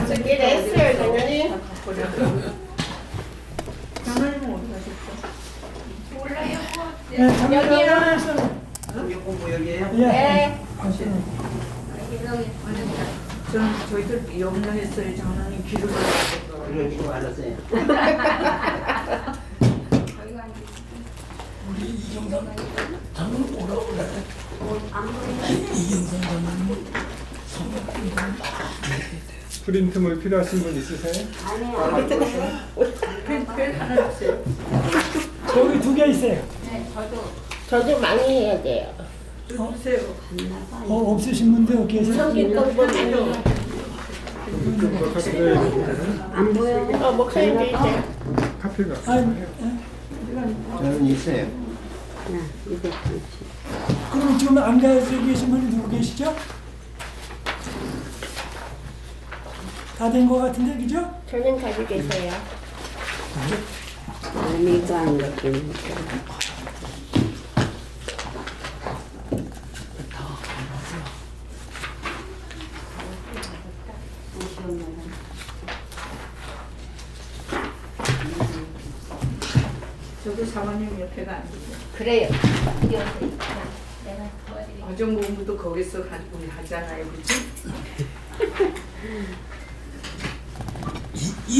저기 했어요, 당연히. 장모님은 어디 가셨죠? 몰라요. 네, 잠깐만요. 여기 공부 여기에요? 예. 네. 저는 저희들 염려했어요. 장모님 귀를 열었어요. 그래 주고 알았어요. 우리 이경삼 장은 오라고 그래. 이경삼 장은 프린트물 필요하신 분 있으세요? 펜 하나 주세요. 저기 2개 있어요. 저도 많이 해야 돼요. 좀 주세요. 없으신 분들 계세요? 성기권 보면 안 보여. 목사님도 있어요. 카피가. 저는 있어요. 그럼 지금 안 가지고 계신 분이 누구 계시죠? 다 된 것 같은데, 그죠? 저는 가지고 계세요. 아니가 안 갖고 저도 사모님 옆에가 안 돼요. 그래요. 내가 도와드릴게. 어정 공부도 거기서 우리 하잖아요, 그렇지?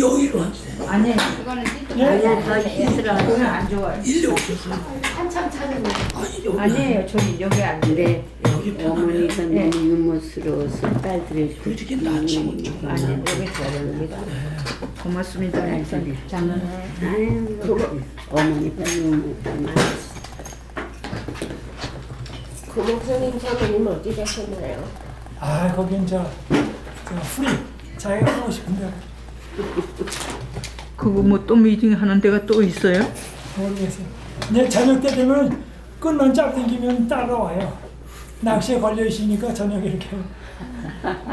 여기로 하세요. 아니, 그거는 예? 아니야, 더 있으라. 그건 안 좋아요. 일리 없어서. 한참 찾았네. 아니, 여기. 아니에요, 저는 여기 안 돼. 근데 여기 어머니가 편하네. 너무 유머스러워서 딸들이 그렇게 낯이 좀. 아니 여기 저런데가 고맙습니다, 목사님. 아유 어머니가 유머스러워. 그 목사님 사모님 어디 가셨나요? 아, 거긴 저 프리. 자기가 하고 싶은데 그거 뭐 또 미팅 하는 데가 또 있어요? 모르겠어요. 이제 저녁 때 되면 끝만 짭당기면 따라와요. 낚시에 걸려 있으니까 저녁에 이렇게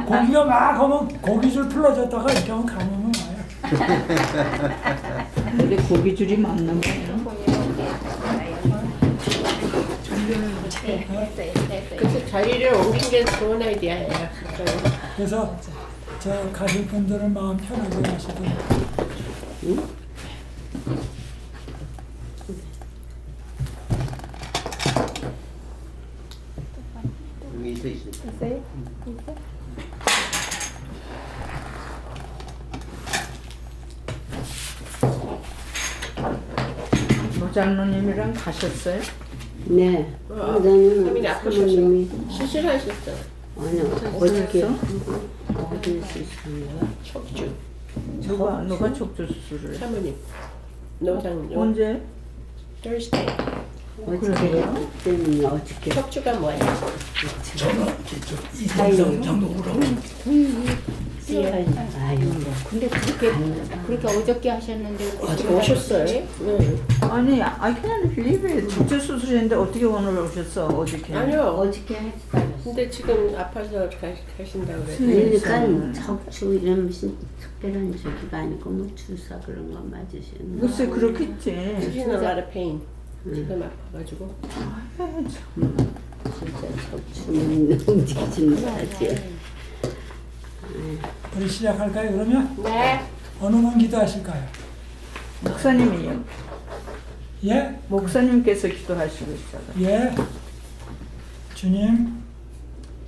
고기가 막 하면 고기줄 풀어줬다가 이렇게 하면 가면 와요. 근데 고기줄이 많나 봐요. 그래서 자리를 옮긴 게 좋은 아이디어예요. 그래서 저 가실 분들은 마음 편하게 가시도록. 여기 있어. 있어요? 노장로님이랑 가셨어요? 네. 사모님 그다음에 아프셔서 사모님이 수술하셨어. 아니 어저께 어디 있으신가? 척주. 누가 척추 수술을 해? 사모님. 노장. 언제? Thursday. 어저께 때문에 어저께 척주가 뭐예요? 저는 이경삼 장도 오라고. 아유 근데 그렇게 어저께 하셨는데 오셨어요? 네. 아니, I can't believe it. 척추 수술인데 어떻게 오늘 오셨어? 어저께? 아니요. 어저께 했어요. 근데 지금 아파서 가신다고 그래요. 그러니까 척추 이런 무슨 특별한 저기가 아니고 뭐 주사 그런 거 맞으셨나? 글쎄 그렇겠지. She's in a lot of pain. 지금 아파가지고. 진짜 척추는 움직이지는 하지. 우리 시작할까요? 그러면 네. 어느 분 기도하실까요? 목사님이요. 예? 목사님께서 기도하시고 있잖아요. 예. 주님,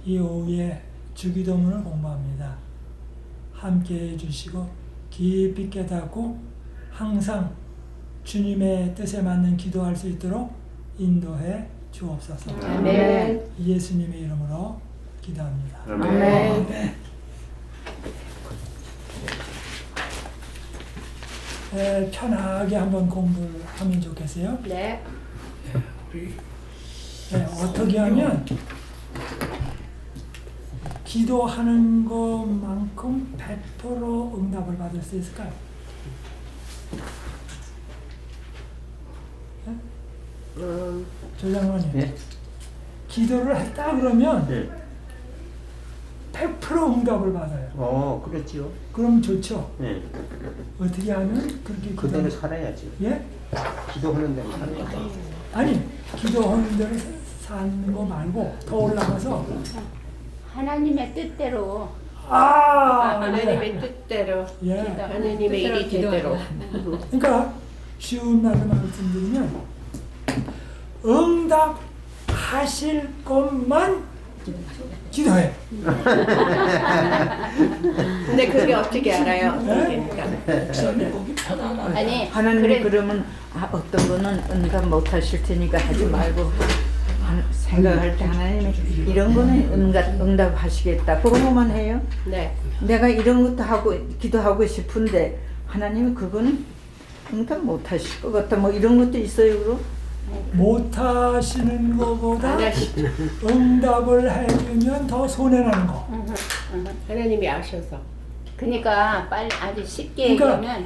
이 오후에 주기도문을 공부합니다. 함께 해주시고 깊이 깨닫고 항상 주님의 뜻에 맞는 기도할 수 있도록 인도해 주옵소서. 아멘. 예수님의 이름으로 기도합니다. 아멘. 편하게 한번 공부를 하면 좋겠어요. 네. 어떻게 하면 기도하는 것만큼 100% 응답을 받을 수 있을까요? 조장관님, 네. 기도를 했다 그러면 네. 100% 응답을 받아요. 그렇지요. 그럼 좋죠. 네. 어떻게 하면 그렇게 그대로 기도? 살아야지. 예? 기도하는 대로 살아야지. 아니, 기도하는 대로 사는 거 말고 더 올라가서 하나님의 뜻대로 하나님의 뜻대로 예. 하나님의 일이 되대로. 그러니까 쉬운 말로 말씀드리면 응답하실 것만 기도해. 근데 그게 어떻게 알아요? 네? 그러니까. 아니 하나님이 그래 그러면 어떤 거는 응답 못 하실 테니까 하지 말고 생각할 때 하나님이 이런 거는 응답하시겠다 그런 것만 해요. 네. 내가 이런 것도 하고 기도하고 싶은데 하나님이 그거는 응답 못 하실 것 같다 뭐 이런 것도 있어요. 그럼 못하시는 것보다 안 하시죠. 응답을 해주면 더 손해나는 거. 하나님이 아셔서. 그러니까 빨리 아주 쉽게 그러니까 얘기하면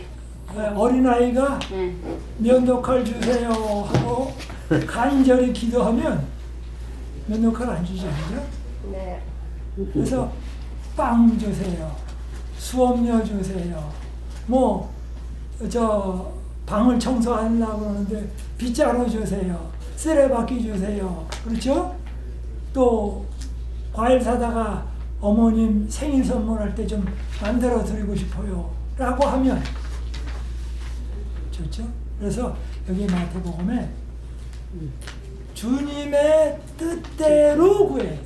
어린아이가 응. 면도칼 주세요 하고 간절히 기도하면 면도칼 안 주죠. 그죠? 네. 그래서 빵 주세요. 수업료 주세요. 뭐 저 방을 청소하려고 그러는데 빗자루 주세요. 쓰레받기 주세요. 그렇죠? 또 과일 사다가 어머님 생일 선물할 때 좀 만들어 드리고 싶어요. 라고 하면 좋죠? 그래서 여기 마태복음에 주님의 뜻대로 구해야 돼.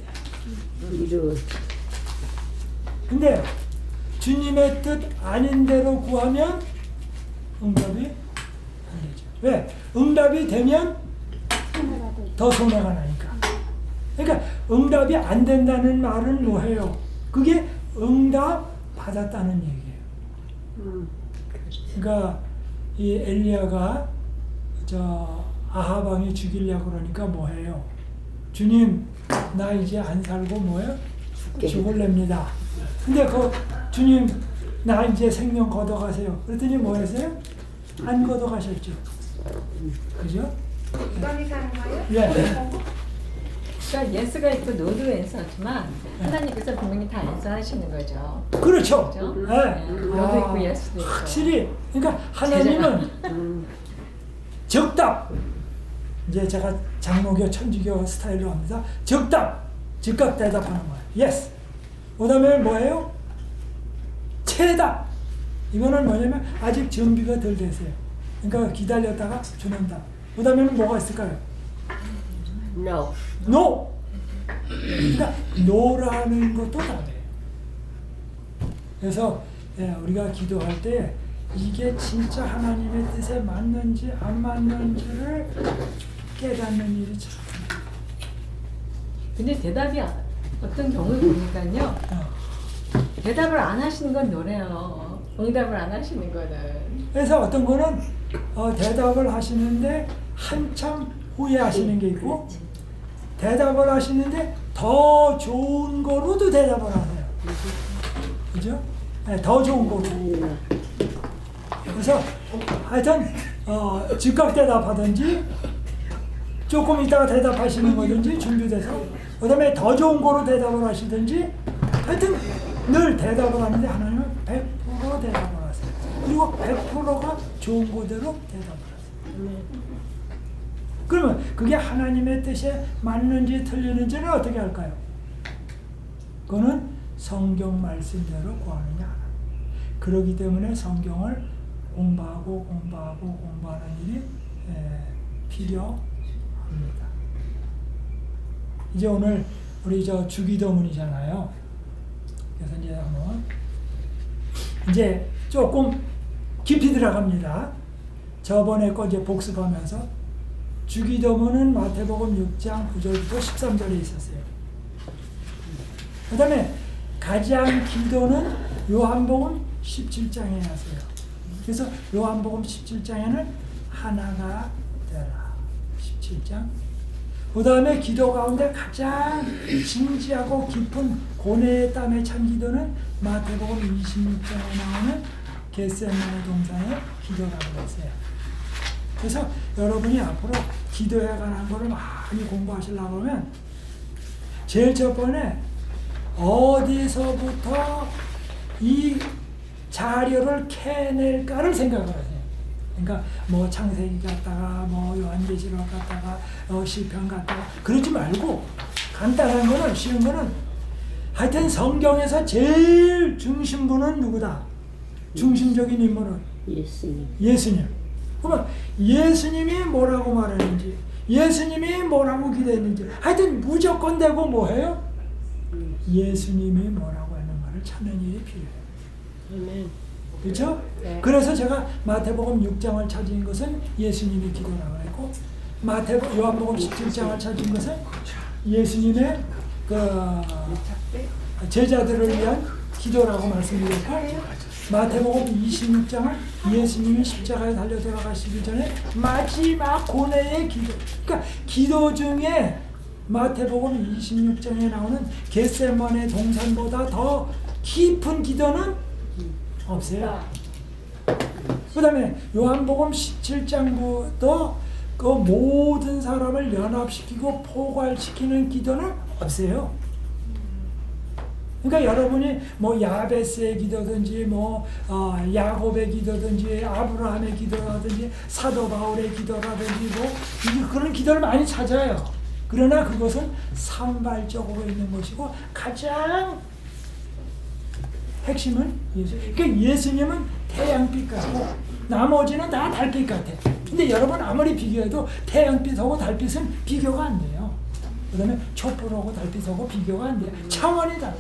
근데 주님의 뜻 아닌 대로 구하면 응답이 안 되죠. 왜? 응답이 되면 더 손해가 나니까. 그러니까 응답이 안 된다는 말은 뭐예요? 그게 응답 받았다는 얘기예요. 그러니까 이 엘리야가 저 아합 왕이 죽이려고 그러니까 뭐예요? 주님 나 이제 안 살고 뭐예요? 죽을랍니다. 근데 그 주님 나 이제 생명 걷어가세요. 그랬더니 뭐 했어요? 안 걷어가셨죠. 그죠? 이방이 사는 거예요? 예. 그러니까 예스가 있고 노도 앤서지만 하나님께서 분명히 다 앤서하시는 거죠. 그렇죠. 그죠? 네. 노도 있고 예스도 있고. 확실히 그러니까 하나님은 적답. 이제 제가 장로교 천주교 스타일로 합니다. 적답. 즉각 대답하는 거예요. 예스. 그다음에 뭐예요? 체답. 이거는 뭐냐면 아직 준비가 덜 됐어요. 그러니까 기다렸다가 주는 답. 그다음에는 뭐가 있을까요? No. No. 그러니까 no라는 것도 답이에요. 그래서 우리가 기도할 때 이게 진짜 하나님의 뜻에 맞는지 안 맞는지를 깨닫는 일이 참. 근데 대답이 어떤 경우를 보니까요. 대답을 안 하시는 건 노래요. 응답을 안 하시는 거는. 그래서 어떤 거는 대답을 하시는데 한참 후회하시는 게 있고 대답을 하시는데 더 좋은 거로도 대답을 하세요. 그죠? 네, 더 좋은 거로. 그래서 하여튼 즉각 대답하든지 조금 있다가 대답하시는 거든지 준비돼서 그 다음에 더 좋은 거로 대답을 하시든지 하여튼 늘 대답을 하는데 하나님은 100% 대답을 하세요. 그리고 100%가 좋은 거대로 대답을 하세요. 그러면 그게 하나님의 뜻에 맞는지 틀리는지는 어떻게 할까요? 그거는 성경 말씀대로 구하느냐 안 하느냐. 그렇기 때문에 성경을 공부하는 일이 필요합니다. 이제 오늘 우리 저 주기도문이잖아요. 그래서 이제 한번 이제 조금 깊이 들어갑니다. 저번에 거 이제 복습하면서 주기도문은 마태복음 6장 9절부터 13절에 있었어요. 그 다음에 가장 기도는 요한복음 17장에 나서요. 그래서 요한복음 17장에는 하나가 되라. 17장. 그 다음에 기도 가운데 가장 진지하고 깊은 고뇌의 땀에 찬 기도는 마태복음 26장에 나오는 겟세마네 동산의 기도라고 했어요. 그래서 여러분이 앞으로 기도에 관한 거를 많이 공부하시려고 하면 제일 첫 번에 어디서부터 이 자료를 캐낼까를 생각을 하세요. 그러니까 뭐 창세기 갔다가 뭐 요한계시록 갔다가 시편 갔다가 그러지 말고 간단한 거는 쉬운 거는 하여튼 성경에서 제일 중심부는 누구다? 중심적인 인물은 예수님. 예수님. 그러면 예수님이 뭐라고 말했는지 예수님이 뭐라고 기도했는지 하여튼 무조건 되고 뭐해요? 예수님이 뭐라고 했는가를 찾는 일이 필요해요. 아멘. 그렇죠? 네. 그래서 제가 마태복음 6장을 찾은 것은 예수님이 기도라고 했고 요한복음 17장을 찾은 것은 예수님의 그 제자들을 위한 기도라고 말씀드렸고 마태복음 26장은 예수님이 십자가에 달려 돌아가시기 전에 마지막 고뇌의 기도. 그러니까 기도 중에 마태복음 26장에 나오는 겟세마네 동산보다 더 깊은 기도는 없어요. 그 다음에 요한복음 17장부터 그 모든 사람을 연합시키고 포괄시키는 기도는 없어요. 그러니까 여러분이 뭐 야베스의 기도든지 뭐 야곱의 기도든지 아브라함의 기도라든지 사도 바울의 기도라든지 뭐 그런 기도를 많이 찾아요. 그러나 그것은 산발적으로 있는 것이고 가장 핵심은 예수. 그러니까 예수님은 태양빛 같고 나머지는 다 달빛 같아. 근데 여러분 아무리 비교해도 태양빛하고 달빛은 비교가 안 돼요. 그다음에 촛불하고 달빛하고 비교가 안 돼요. 차원이 달라.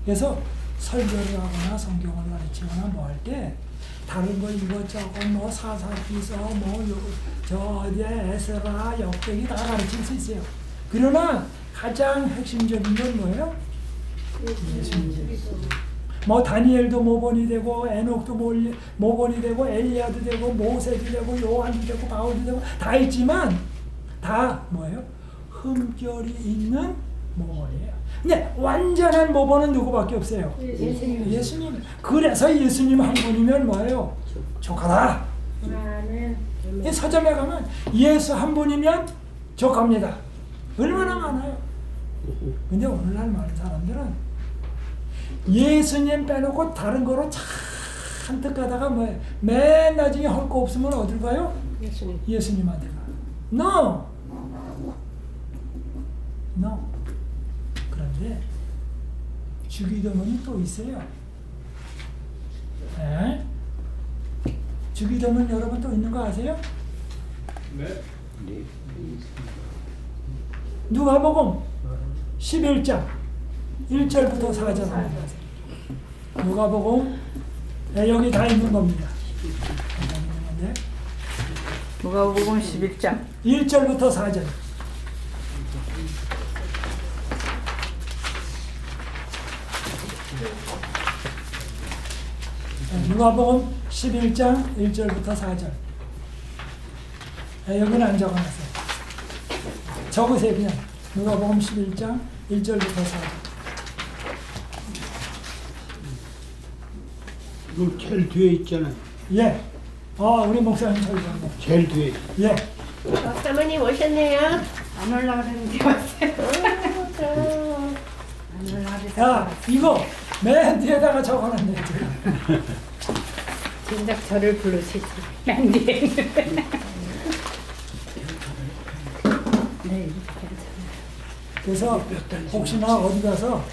그래서 설교를 하거나 성경을 가르치거나 뭐 할 때 다른 거 이것저것 뭐 사사기서 저 어디에 에스라 역대기 다 가르칠 수 있어요. 그러나 가장 핵심적인 건 뭐예요? 예수님. 뭐 다니엘도 모본이 되고 에녹도 모본이 되고 엘리야도 되고 모세도 되고 요한도 되고 바울도 되고 다 있지만 다 뭐예요? 흠결이 있는 모본이에요. 근데 완전한 모본은 누구밖에 없어요? 예수님. 그래서 예수님 한 분이면 뭐예요? 족하다. 이 서점에 가면 예수 한 분이면 족합니다. 얼마나 많아요. 근데 오늘날 많은 사람들은 예수님 빼놓고 다른 거로 잔뜩 가다가 뭐예요? 맨 나중에 할 거 없으면 어딜 가요? 예수님한테 가. No. 그런데 주기도문이 또 있어요. 네? 주기도문 여러분 또 있는 거 아세요? 네. 누가복음 11장 1절부터 4절 하세요. 누가복음 여기 다 있는 겁니다. 누가복음 11장 1절부터 4절. 누가복음 11장 1절부터 4절. 여기는 안 적어놨어요. 적으세요 그냥. 누가복음 11장 1절부터 4절. 이거 제일 뒤에 있잖아요. 예. 우리 목사님 설교하네. 제일 뒤에. 예. 사모님 오셨네요. 안 올라가는데 왔어요. 야, 이거 맨 뒤에다가 적어놨네 제가. 진작 저를 부르시지. 맨 뒤에 있는데. 네, 그래서 혹시나 어디 가서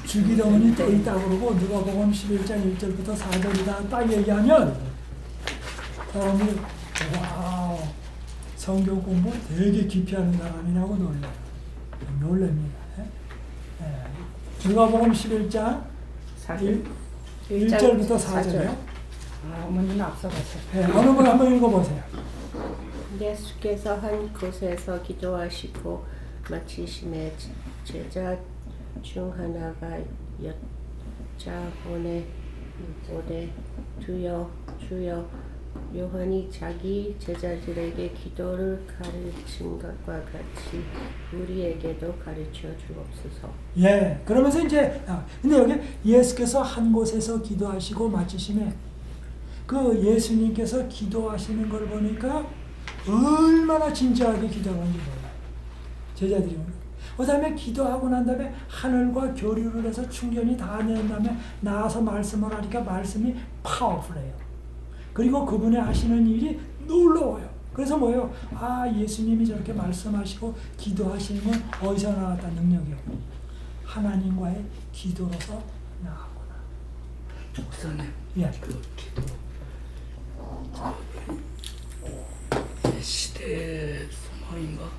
주기도문이 떼 있다고 그러고 누가복음 11장 1절부터 4절이다 딱 얘기하면 사람들이 와우 성경 공부 되게 깊이 하는 사람이라고 놀랍니다. 누가복음 11장 1절부터 4절이요. 어머니는 앞서가세요. 어느 분 한번 읽어보세요. 예수께서 한 곳에서 기도하시고 마치심에 제자 중 하나가 여짜오되 주여 요한이 자기 제자들에게 기도를 가르친 것과 같이 우리에게도 가르쳐 주옵소서. 예, 그러면서 이제 근데 여기 예수께서 한 곳에서 기도하시고 마치심에 그 예수님께서 기도하시는 걸 보니까 얼마나 진지하게 기도하는지 몰라요. 제자들이. 그 다음에 기도하고 난 다음에 하늘과 교류를 해서 충전이 다 된 다음에 나와서 말씀을 하니까 말씀이 파워풀해요. 그리고 그분이 하시는 일이 놀라워요. 그래서 뭐예요? 아, 예수님이 저렇게 말씀하시고 기도하시는 건 어디서 나왔다 능력이요? 하나님과의 기도로서 나왔구나. 목사님, 예. 그 기도 시대의 소망인가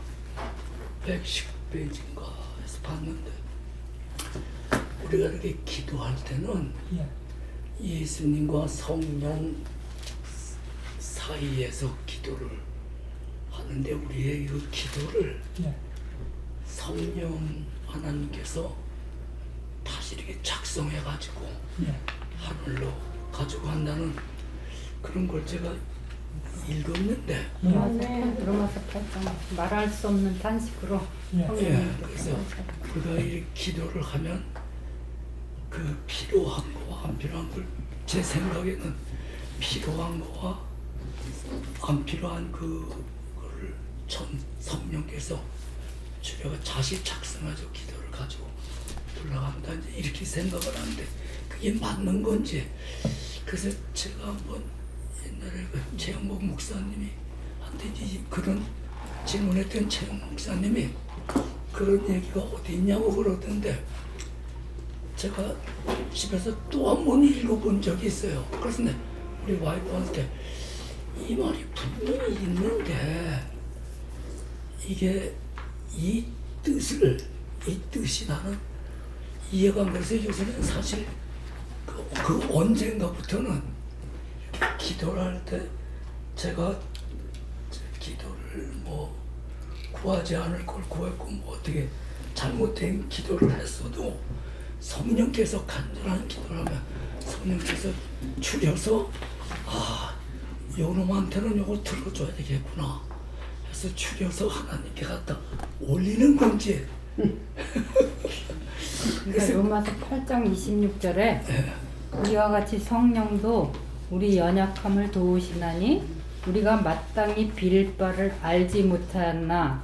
110페이지인가에서 봤는데 우리가 이렇게 기도할 때는 예. 예수님과 성령 사이에서 기도를 하는데 우리의 그 기도를 예. 성령 하나님께서 다시 이렇게 작성해가지고 예. 하늘로 가지고 간다는 그런 걸 제가 읽었는데 로마서 8장 말할 수 없는 단식으로 예. 그래서 우리가 이 기도를 하면 그 필요한 거와 안 필요한 걸 제 생각에는 필요한 거와 안 필요한 그거를 성령께서 주려가 자식 작성하죠. 기도를 가지고 올라간다 이제 이렇게 생각을 하는데 그게 맞는 건지 그래서 제가 한번 옛날에 그 최영복 목사님이 한테 이제 그런 질문했던 최영복 목사님이 그런 얘기가 어디 있냐고 그러던데 제가 집에서 또 한 번 읽어본 적이 있어요. 그래서 우리 와이프한테 이 말이 분명히 있는데 이게 이 뜻이 나는 이해가 안 돼서 요새는 사실 그 언젠가부터는 이렇게 기도를 할 때 제가 기도를 뭐 구하지 않을 걸 구했고 뭐 어떻게 잘못된 기도를 했어도 성령께서 간절한 기도를 하면 성령께서 추려서 아 요놈한테는 요걸 들어줘야 되겠구나 해서 추려서 하나님께 갖다 올리는 건지 그러니까 로마서 8장 26절에 이와 같이 성령도 우리 연약함을 도우시나니 우리가 마땅히 빌 바를 알지 못하나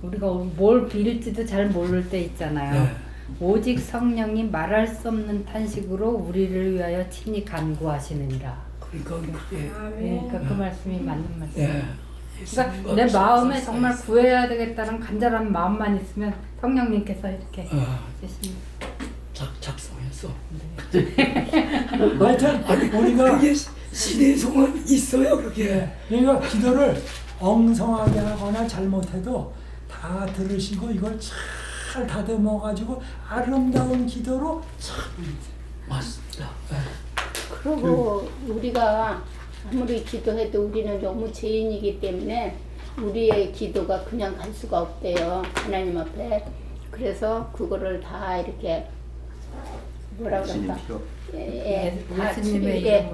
우리가 뭘 빌지도 잘 모를 때 있잖아요. 네. 오직 성령이 말할 수 없는 탄식으로 우리를 위하여 친히 간구하시느니라. 그러니까 그게 그러니까 그 말씀이 맞는 말씀. 예. 그러니까 내 마음에 정말 구해야 되겠다는 간절한 마음만 있으면 성령님께서 이렇게 해주십니다. 작성해서 하여튼 우리가 그게 시대의 소망이 있어요 그게. 그러니까 기도를 엉성하게 하거나 잘못해도 다 들으시고 이걸 잘 다듬어가지고 아름다운 기도로 참 맞습니다. 그리고 우리가 아무리 기도해도 우리는 너무 죄인이기 때문에 우리의 기도가 그냥 갈 수가 없대요. 하나님 앞에. 그래서 그거를 다 이렇게 뭐라 그럴까? 다 예수님의 이렇게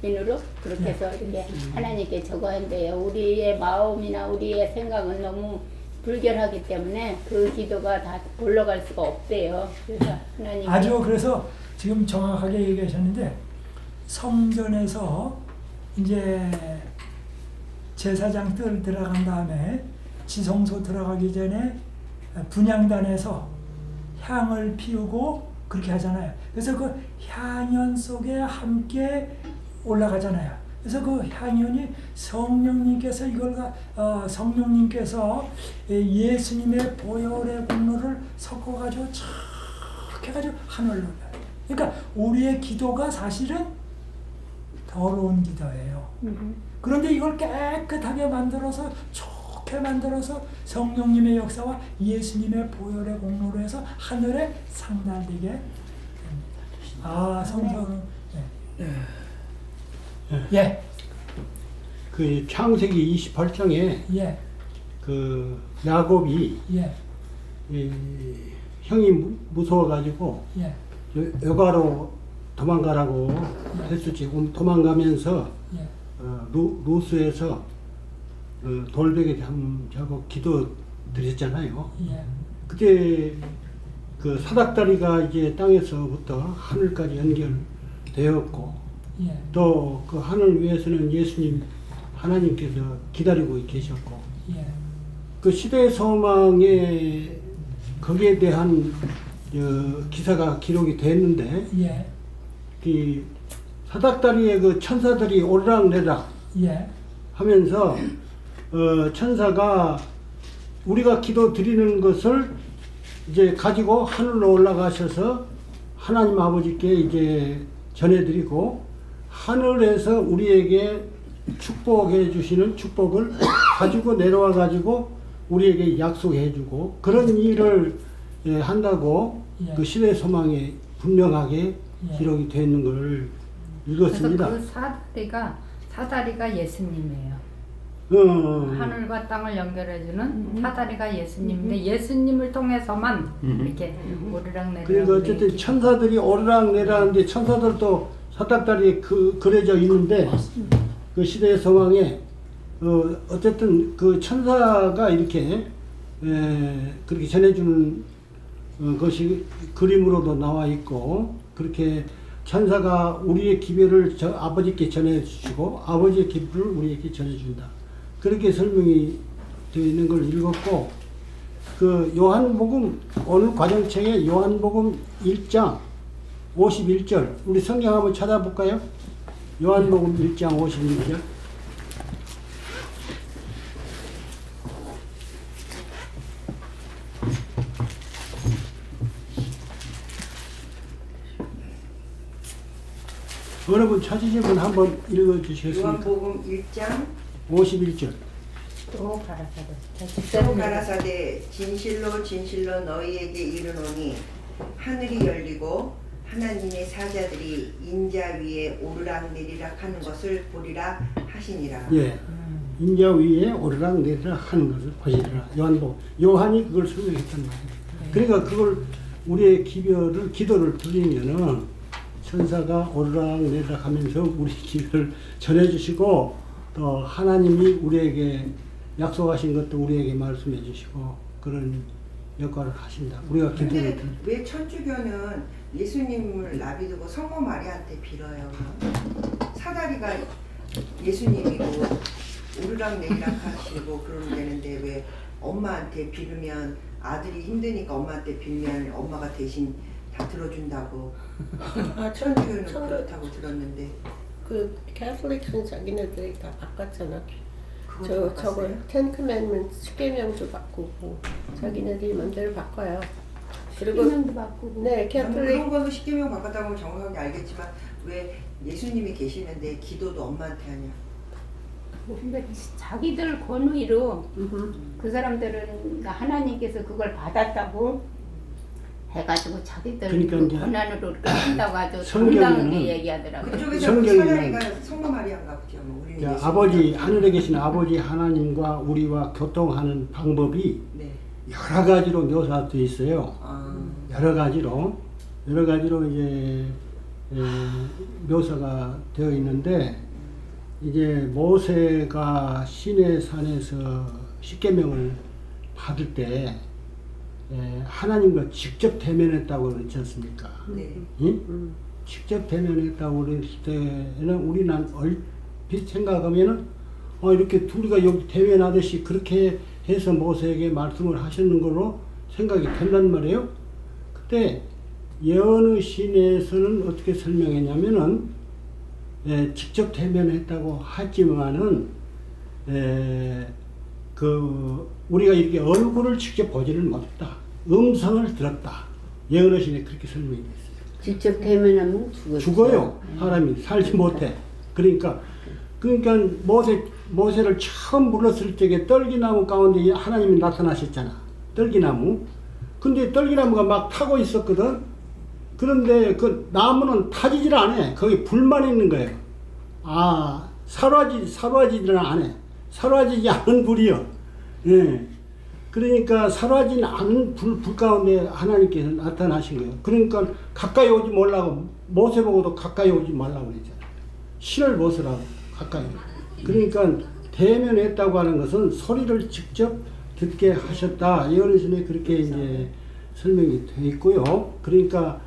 인으로 그렇게 해서 이렇게 하나님께 적어한대요. 우리의 마음이나 우리의 생각은 너무 불결하기 때문에 그 기도가 다 올라갈 수가 없대요. 그래서 하나님 아주 그래서 지금 정확하게 얘기하셨는데 성전에서 이제 제사장 뜰 들어간 다음에 지성소 들어가기 전에 분향단에서 향을 피우고 그렇게 하잖아요. 그래서 그 향연 속에 함께 올라가잖아요. 그래서 그 향연이 성령님께서 성령님께서 예수님의 보혈의 공로를 섞어가지고 촥 해가지고 하늘로 가요. 그러니까 우리의 기도가 사실은 더러운 기도예요. 그런데 이걸 깨끗하게 만들어서 좋게 만들어서 성령님의 역사와 예수님의 보혈의 공로로 해서 하늘에 상달되게 됩니다. 아, 성경은 예. 그 창세기 28장에 예. 그 야곱이 예. 이 형이 무서워가지고 예. 여가로 도망가라고 했었지. 도망가면서 예. 루스에서 돌베개 잡고 기도 드렸잖아요. 예. 그때 그 사닥다리가 이제 땅에서부터 하늘까지 연결되었고 예. 또 그 하늘 위에서는 예수님 하나님께서 기다리고 계셨고 예. 그 시대의 소망에 거기에 대한 기사가 기록이 됐는데 예. 그 사닥다리에 그 천사들이 오르락내락 예. 하면서 천사가 우리가 기도 드리는 것을 이제 가지고 하늘로 올라가셔서 하나님 아버지께 이제 전해드리고 하늘에서 우리에게 축복해 주시는 축복을 가지고 내려와 가지고 우리에게 약속해 주고 그런 일을 한다고 예. 그 시대 소망에 분명하게 예. 기록이 되어 있는 걸 그래서 읽었습니다. 그 사다리가 예수님이에요. 하늘과 땅을 연결해주는 사다리가 예수님인데 예수님을 통해서만 이렇게 오르락내리락. 그러니까 어쨌든 천사들이 오르락내리락하는데 천사들도 사닥다리에 그려져 있는데 그 시대의 상황에 어쨌든 그 천사가 이렇게 그렇게 전해주는 것이 그림으로도 나와 있고 그렇게 천사가 우리의 기별을 아버지께 전해주시고 아버지의 기별을 우리에게 전해준다. 그렇게 설명이 되어 있는 걸 읽었고 그 요한복음 오늘 과정책에 요한복음 1장 51절 우리 성경 한번 찾아볼까요? 요한복음 1장 51절 여러분 찾으시면 한번 읽어주시겠습니까? 요한복음 1장 51절 또 가라사대. 또 가라사대 진실로 진실로 너희에게 이르노니 하늘이 열리고 하나님의 사자들이 인자 위에 오르락내리락 하는 것을 보리라 하시니라. 예. 인자 위에 오르락내리락 하는 것을 보시리라. 요한이 그걸 설명했단 말이에요. 그러니까 그걸 우리의 기도를 드리면은 천사가 오르락내리락 하면서 우리 기도를 전해주시고 또 하나님이 우리에게 약속하신 것도 우리에게 말씀해 주시고 그런 역할을 하신다. 우리가 기도를 근데 왜 천주교는 예수님을 나비두고 성모 마리아한테 빌어요? 사다리가 예수님이고 오르락내리락 하시고 그러면 되는데 왜 엄마한테 빌으면 아들이 힘드니까 엄마한테 빌면 엄마가 대신 다 들어준다고 천주교는 그렇다고 들었는데 그 캐톨릭은 자기네들이 다 바꿨잖아. 그것도 저거 바꿨어요? 텐 커맨먼트 10계명도 바꾸고 자기네들이 마음대로 바꿔요. 그리고 십계명도 바꾸고. 네, 그런 캐톨릭 거는 10계명 바꿨다고 하면 정확하게 알겠지만 왜 예수님이 계시는데 기도도 엄마한테 하냐? 근데 자기들 권위로 그 사람들은 하나님께서 그걸 받았다고 해가지고 자기들 그러니까 그 이제 권한으로 이렇게 한다고 아주 성경에는 당당하게 얘기하더라고요. 그쪽에서 성경에는 사다리가 성모 마리아인가 보죠. 뭐 우리는 자, 예수님. 아버지 하늘에 계신 아버지 하나님과 우리와 교통하는 방법이 네. 여러 가지로 묘사되어 있어요. 아, 여러 가지로 이제 묘사가 되어 있는데 이제 모세가 시내 산에서 십계명을 받을 때 하나님과 직접 대면했다고 그러지 않습니까? 네. 응? 직접 대면했다고 그랬을 때는 우리는 얼핏 생각하면은 이렇게 둘이가 여기 대면하듯이 그렇게 해서 모세에게 말씀을 하셨는 걸로 생각이 된단 말이에요. 그때 예언의 시내에서는 어떻게 설명했냐면은 직접 대면했다고 하지만은 우리가 이렇게 얼굴을 직접 보지는 못했다. 음성을 들었다. 예언의 시내 그렇게 설명이 됐어요. 직접 대면하면 죽어요. 사람이 살지 못해. 그러니까 모세를 처음 불렀을 적에 떨기나무 가운데 하나님이 나타나셨잖아. 떨기나무. 근데 떨기나무가 막 타고 있었거든. 그런데 그 나무는 타지질 않아. 거기 불만 있는 거예요. 사라지지는 않아. 사라지지 않은 불이요. 예. 그러니까 사라지는 않은 불 가운데 하나님께서 나타나신 거예요. 그러니까 가까이 오지 말라고 모세 보고도 가까이 오지 말라고 그랬잖아요. 신을 벗으라고 가까이. 그러니까 대면했다고 하는 것은 소리를 직접 듣게 하셨다. 예언의 시내에 그렇게 이제 설명이 되어 있고요. 그러니까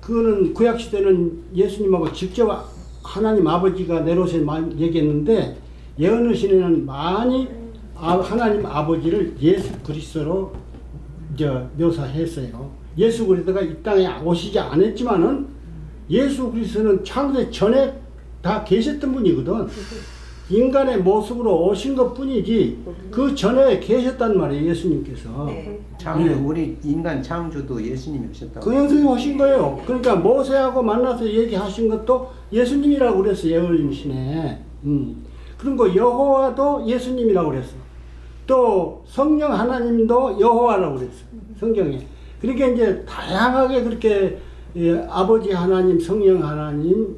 그거는 구약 시대는 예수님하고 직접 하나님 아버지가 내려오셔 얘기했는데 예언의 시내는 많이 하나님 아버지를 예수 그리스도로 묘사했어요. 예수 그리스도가 이 땅에 오시지 않았지만은 예수 그리스도는 창세 전에 다 계셨던 분이거든. 인간의 모습으로 오신 것 뿐이지 그 전에 계셨단 말이에요. 예수님께서. 네. 창조, 네. 우리 인간 창조도 예수님이 하셨다고. 그 형성이 오신 거예요. 그러니까 모세하고 만나서 얘기하신 것도 예수님이라고 그랬어. 예언이시네. 그런 거 여호와도 예수님이라고 그랬어. 또 성령 하나님도 여호와라고 그랬어. 성경에. 그러니까 이제 다양하게 그렇게 아버지 하나님, 성령 하나님,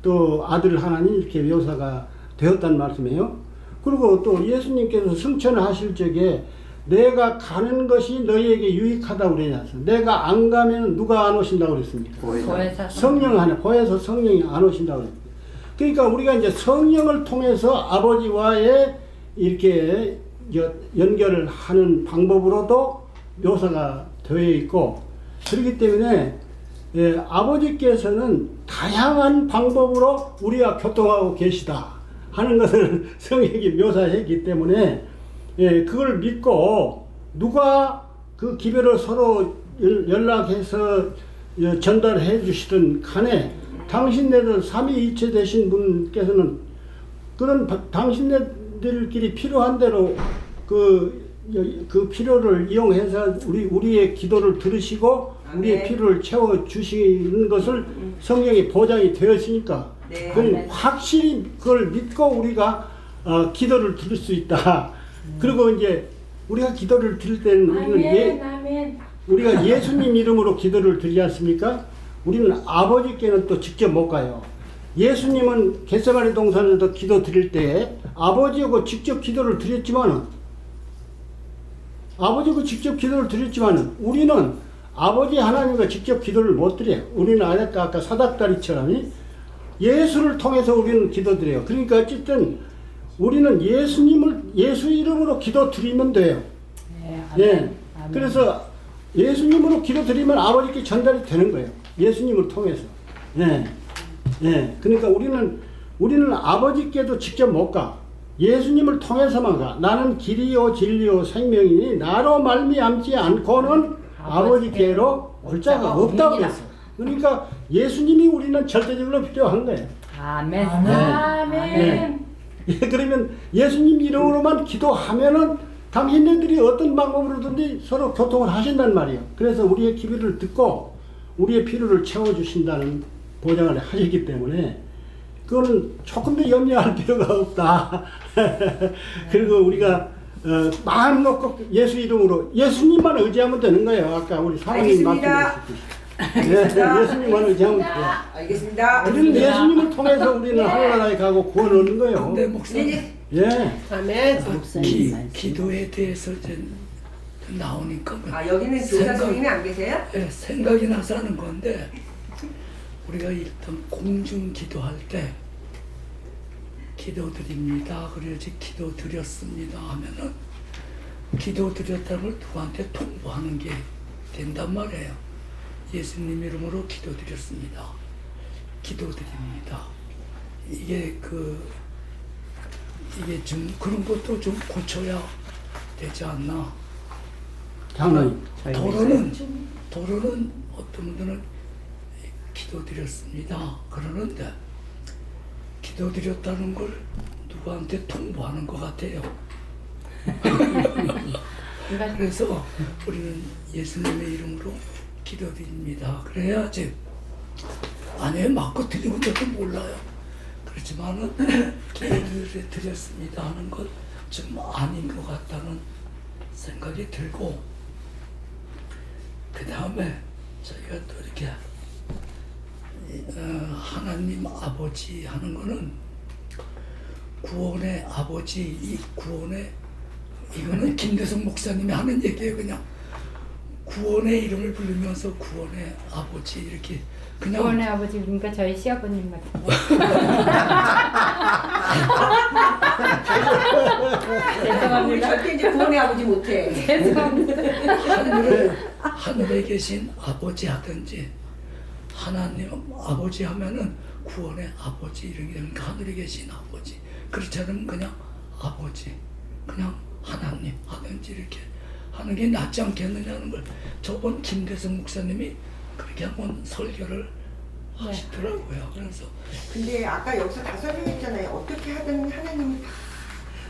또 아들 하나님 이렇게 묘사가 되었단 말씀이에요. 그리고 또 예수님께서 승천을 하실 적에 내가 가는 것이 너희에게 유익하다고 그러냐서 내가 안 가면 누가 안 오신다고 그랬습니까? 고해사 성령 하나, 고해서 성령이 안 오신다고 그랬습니다. 그러니까 우리가 이제 성령을 통해서 아버지와의 이렇게 연결을 하는 방법으로도 묘사가 되어 있고 그렇기 때문에 아버지께서는 다양한 방법으로 우리와 교통하고 계시다 하는 것을 성경이 묘사했기 때문에 그걸 믿고 누가 그 기별을 서로 연락해서 전달해 주시든 간에 당신네들 삼위일체 되신 분께서는 그런 당신네들끼리 필요한 대로 그 필요를 이용해서 우리의 기도를 들으시고 우리의 필요를 채워 주시는 것을 성경이 보장이 되었으니까 확실히 그걸 믿고 우리가 기도를 드릴 수 있다. 그리고 이제 우리가 기도를 드릴 때는 우리가 예수님 이름으로 기도를 드리지 않습니까? 우리는 아버지께는 또 직접 못 가요. 예수님은 겟세마네 동산에서 기도 드릴 때 아버지하고 직접 기도를 드렸지만은 우리는 아버지 하나님과 직접 기도를 못 드려요. 우리는 아까 사닥다리처럼 예수를 통해서 우리는 기도드려요. 그러니까 어쨌든 우리는 예수 이름으로 기도 드리면 돼요. 네, 예. 그래서 예수님으로 기도 드리면 아버지께 전달이 되는 거예요. 예수님을 통해서. 예. 예. 그러니까 우리는 아버지께도 직접 못 가. 예수님을 통해서만 가. 나는 길이요 진리요 생명이니 나로 말미암지 않고는 아버지께로 올 자가 없다고 그랬어. 그러니까 예수님이 우리는 절대적으로 필요한 거예요. 아멘. 아멘. 예, 그러면 예수님 이름으로만 기도하면은 당신네들이 어떤 방법으로든지 서로 교통을 하신단 말이에요. 그래서 우리의 기도를 듣고 우리의 필요를 채워주신다는 보장을 하시기 때문에 그거는 조금 더 염려할 필요가 없다. 그리고 우리가 마음 놓고 예수 이름으로 예수님만 의지하면 되는 거예요. 아까 우리 사모님 말씀하셨듯이. 예수님만 의지하면 돼요. 알겠습니다. 그럼 예수님을 통해서 우리는 하늘나라에 가고 구원 얻는 거예요. 근데 목사님 아멘. 기도에 대해서 이제 나오니까 여기는 교사 선생님이 안 계세요? 생각이 나서 하는 건데 우리가 일단 공중 기도할 때 기도드립니다. 그래야지 기도드렸습니다 하면은 기도드렸다는 걸 누구한테 통보하는 게 된단 말이에요. 예수님 이름으로 기도드렸습니다. 기도드립니다. 이게 좀 그런 것도 좀 고쳐야 되지 않나. 당연히. 도로는 어떤 분들은 기도드렸습니다 그러는데 기도드렸다는 걸 누구한테 통보하는 것 같아요. 그래서 우리는 예수님의 이름으로 기도드립니다. 그래야지 아니 맞고 틀린 것도 몰라요. 그렇지만은 기도를 드렸습니다 하는 건 좀 아닌 것 같다는 생각이 들고 그 다음에 저희가 또 이렇게 하나님 아버지 하는 거는 구원의 아버지, 이 구원의 이거는 김대성 목사님이 하는 얘기예요. 그냥 구원의 이름을 부르면서 구원의 아버지 이렇게 그냥 구원의 아버지 그러니까 저희 시아버님 같은 거. 우리 절대 이제 구원의 아버지 못해. 하늘에 계신 아버지 하든지 하나님 아버지 하면은 구원의 아버지 이런 게 그러니까 하늘에 계신 아버지 그렇지 않으면 그냥 아버지 그냥 하나님 하든지 이렇게 하는 게 낫지 않겠느냐는 걸 저번 김대성 목사님이 그렇게 한번 설교를 하시더라고요. 그래서 근데 아까 여기서 다 설명했잖아요. 어떻게 하든 하나님이 다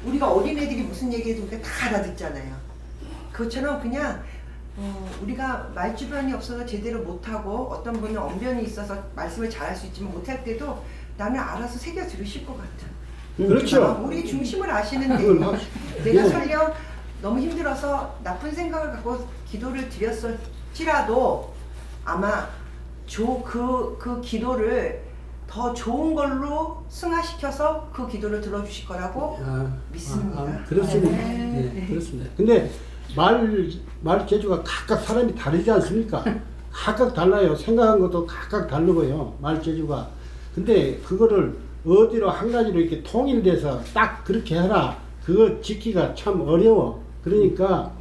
우리가 어린애들이 무슨 얘기해도 우리가 다 알아듣잖아요. 그것처럼 그냥 우리가 말주변이 없어서 제대로 못하고 어떤 분은 언변이 있어서 말씀을 잘할 수 있지만 못할 때도 나는 알아서 새겨 들으실 것 같아. 그렇죠. 우리 중심을 아시는데 예. 내가 설령 너무 힘들어서 나쁜 생각을 갖고 기도를 드렸을지라도 아마 그 기도를 더 좋은 걸로 승화시켜서 그 기도를 들어주실 거라고 믿습니다. 그렇습니다. 네, 그렇습니다. 근데 말 재주가 각각 사람이 다르지 않습니까? 각각 달라요. 생각한 것도 각각 다르고요. 말 재주가. 근데 그거를 어디로 한 가지로 이렇게 통일돼서 딱 그렇게 해라. 그거 지키기가 참 어려워. 그러니까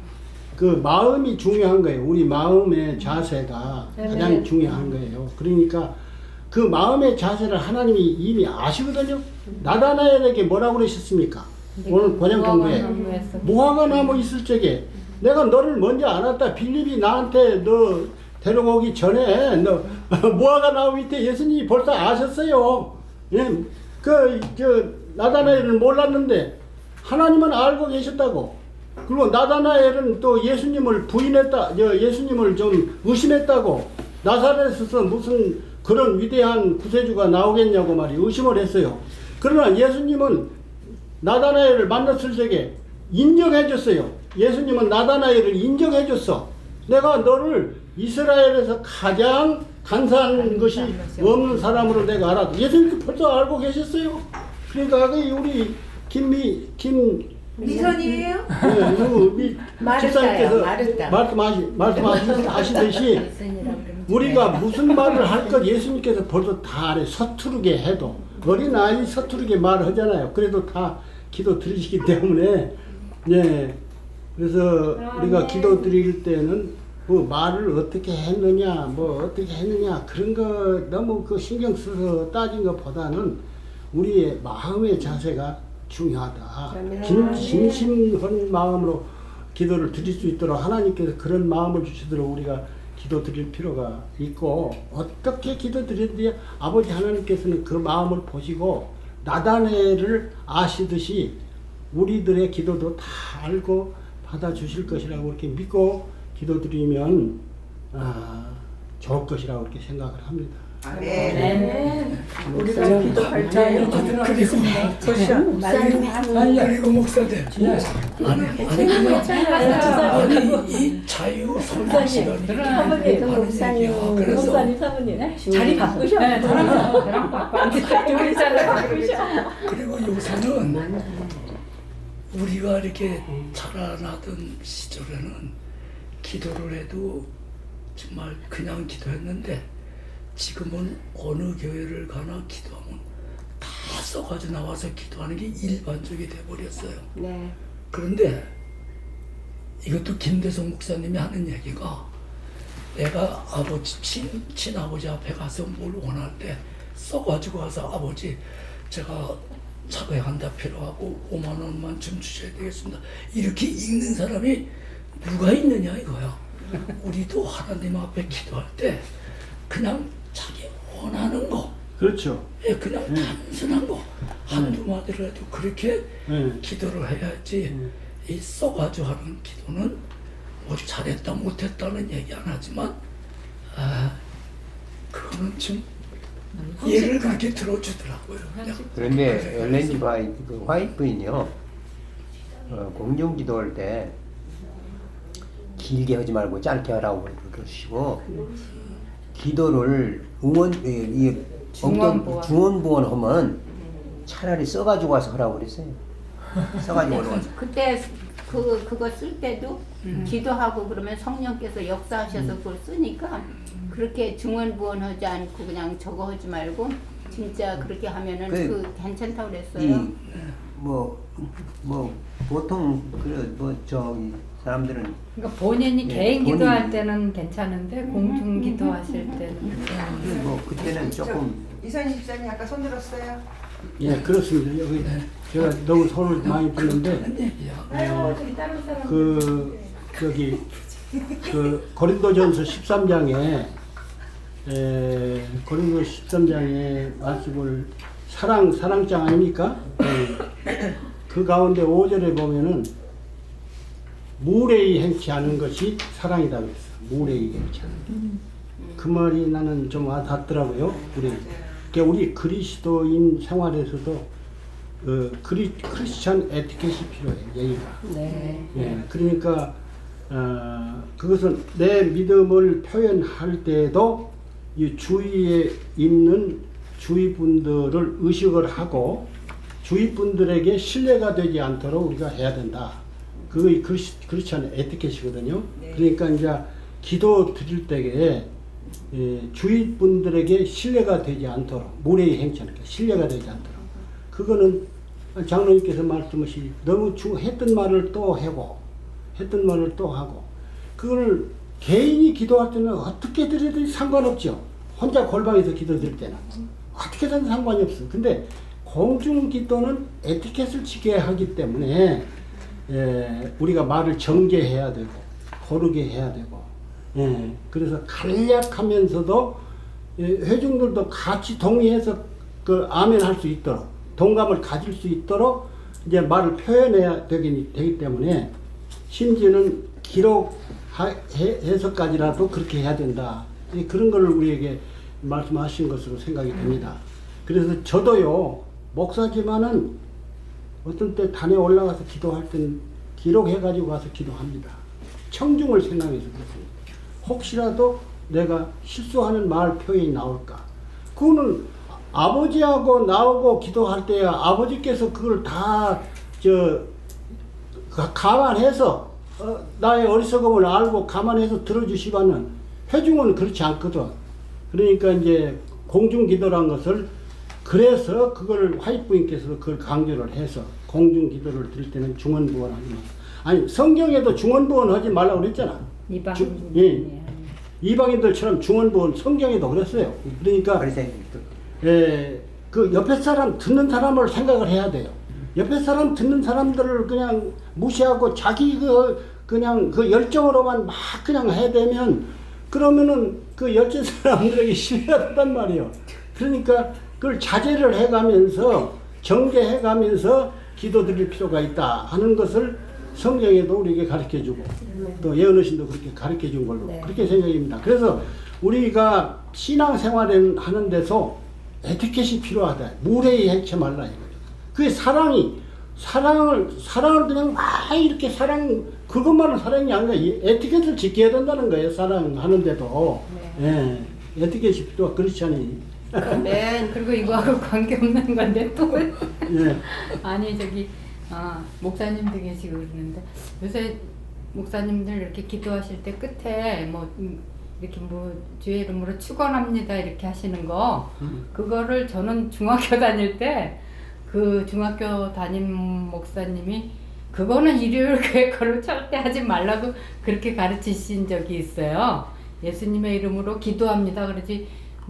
그 마음이 중요한 거예요. 우리 마음의 자세가 가장 중요한 거예요. 그러니까 그 마음의 자세를 하나님이 이미 아시거든요. 나다나엘에게 뭐라고 그러셨습니까? 오늘 번역 공부에 무화과 나무 있을 적에 내가 너를 먼저 알았다. 빌립이 나한테 너 데려오기 전에 너 무화과 나무 밑에 예수님이 벌써 아셨어요. 예, 나다나엘은 몰랐는데 하나님은 알고 계셨다고. 그리고 나다나엘은 또 예수님을 부인했다. 예수님을 좀 의심했다고. 나사렛에서 무슨 그런 위대한 구세주가 나오겠냐고 의심을 했어요. 그러나 예수님은 나다나엘을 만났을 적에 인정해줬어요. 예수님은 나다나엘을 인정해줬어. 내가 너를 이스라엘에서 가장 간사한 것이 없는 사람으로 내가 알았다. 예수님도 벌써 알고 계셨어요. 그러니까 우리 미선이에요? 네, 집사님께서 말씀하시듯이 우리가 무슨 말을 할 것 예수님께서 벌써 다 알아요. 서투르게 해도 어린아이 서투르게 말하잖아요. 그래도 다 기도 드리시기 때문에 네. 그래서 우리가 기도 드릴 때는 뭐 말을 어떻게 했느냐 그런 거 너무 그 신경 써서 따진 것보다는 우리의 마음의 자세가 중요하다. 진심한 마음으로 기도를 드릴 수 있도록 하나님께서 그런 마음을 주시도록 우리가 기도 드릴 필요가 있고, 어떻게 기도 드리는지 아버지 하나님께서는 그 마음을 보시고 나다나엘을 아시듯이 우리들의 기도도 다 알고 받아주실 것이라고 이렇게 믿고 기도 드리면 좋을 것이라고 이렇게 생각을 합니다. 아멘. 우리가 기도할 때 그렇습니다. 그리고 목사님 이 자유 선언 시간이 그래서 자리 바꾸셔. 그리고 요새는 우리가 이렇게 자라나던 시절에는 기도를 해도 정말 그냥 기도했는데 지금은 어느 교회를 가나 기도하면 다 써가지고 나와서 기도하는 게 일반적이 돼버렸어요. 네. 그런데 이것도 김대성 목사님이 하는 얘기가, 내가 아버지 친아버지 앞에 가서 뭘 원할 때 써가지고 와서 아버지 제가 차가 한 달 필요하고 5만 원만 좀 주셔야 되겠습니다. 이렇게 읽는 사람이 누가 있느냐 이거야. 우리도 하나님 앞에 기도할 때 그냥 자기 원하는 거, 그렇죠. 예, 그냥 단순한 거 한두 마디라도 그렇게 기도를 해야지. 이 써가지고 하는 기도는 뭐 잘했다 못했다는 얘기 안 하지만 그거는 좀 예를 그렇게 들어주더라고요. 그런데 엘렌 G. 화이트 그 화이트는요, 공중 기도할 때 길게 하지 말고 짧게 하라고 그러시고, 기도를 중언부언 하면 차라리 써가지고 와서 하라고 그랬어요. 써가지고 와서. 그때 그거 쓸 때도 기도하고 그러면 성령께서 역사하셔서 그걸 쓰니까 그렇게 중언부언하지 않고 그냥 저거 하지 말고 진짜 그렇게 하면은 그 괜찮다고 그랬어요. 보통 저기 사람들은 그러니까 본인이 개인 기도할 때는 괜찮은데 공중 기도하실 때는 뭐 그때는 조금. 이선희 집사님 아까 손 들었어요? 예, 그렇습니다. 여기 제가 너무 손을 많이 드는데 그 고린도전서 13장에 고린도 13장의 말씀을 사랑장 아닙니까? 그 가운데 5절에 보면은 무례히 행치 않은 것이 사랑이다 그랬어. 무례히 행치 않은. 그 말이 나는 좀 와닿더라고요. 그러니까 우리 그리스도인 생활에서도 크리스찬 에티켓이 필요해. 예의가. 네. 예, 그러니까 그것은 내 믿음을 표현할 때에도 이 주위에 있는 주위 분들을 의식을 하고 주위 분들에게 신뢰가 되지 않도록 우리가 해야 된다. 그게 크리스찬 에티켓이거든요. 그러니까 이제 기도 드릴 때에 주위 분들에게 신뢰가 되지 않도록 무례히 행치하는 게 신뢰가 되지 않도록 그거는 장로님께서 말씀하신 너무 했던 말을 또 하고 했던 말을 또 하고 그걸 개인이 기도할 때는 어떻게 드려도 상관없죠. 혼자 골방에서 기도 드릴 때는 어떻게든 상관이 없어. 근데 공중 기도는 에티켓을 지켜야 하기 때문에 우리가 말을 정제해야 되고 고르게 해야 되고 그래서 간략하면서도 회중들도 같이 동의해서 그 아멘 할 수 있도록 동감을 가질 수 있도록 이제 말을 표현해야 되기 때문에 심지어는 기록해서까지라도 그렇게 해야 된다. 그런 걸 우리에게 말씀하신 것으로 생각이 됩니다. 그래서 저도요 목사지만은 어떤 때 단에 올라가서 기도할 땐 기록해가지고 가서 기도합니다. 청중을 생각해서 그렇습니다. 혹시라도 내가 실수하는 말 표현이 나올까? 그거는 아버지하고 나오고 기도할 때야 아버지께서 그걸 다 감안해서 나의 어리석음을 알고 감안해서 들어주시고는 회중은 그렇지 않거든. 그러니까 이제 공중기도란 것을 그래서 그걸 화이트부인께서 그걸 강조를 해서 공중기도를 드릴 때는 중언부언하지 마. 아니 성경에도 중언부언 하지 말라고 그랬잖아. 이방인들처럼 중언부언 성경에도 그랬어요. 그러니까 그 옆에 사람 듣는 사람을 생각을 해야 돼요. 옆에 사람 듣는 사람들을 그냥 무시하고 자기 그냥 그 열정으로만 막 그냥 해대면 그러면은 그 열정 사람들에게 신뢰가 된단 말이에요. 그러니까 그걸 자제를 해가면서 정제해가면서 기도드릴 필요가 있다 하는 것을 성경에도 우리에게 가르쳐주고 또 예언의신도 그렇게 가르쳐준 걸로 그렇게 생각입니다. 그래서 우리가 신앙생활을 하는 데서 에티켓이 필요하다. 무례히 행치 말라 이거죠. 그게 사랑을 그냥 막 이렇게 그것만은 사랑이 아니라 에티켓을 지켜야 된다는 거예요. 사랑하는데도 에티켓이 필요하 그렇지 않니? 아멘. 그리고 이거하고 관계없는 건데 또 아니 목사님도 계시고 그러는데 요새 목사님들 이렇게 기도하실 때 끝에 이렇게 주의 이름으로 축원합니다 이렇게 하시는 거 그거를 저는 중학교 다닐 때 그 중학교 담임 목사님이 그거는 일요일 교회 거를 절대 하지 말라고 그렇게 가르치신 적이 있어요. 예수님의 이름으로 기도합니다. 그러지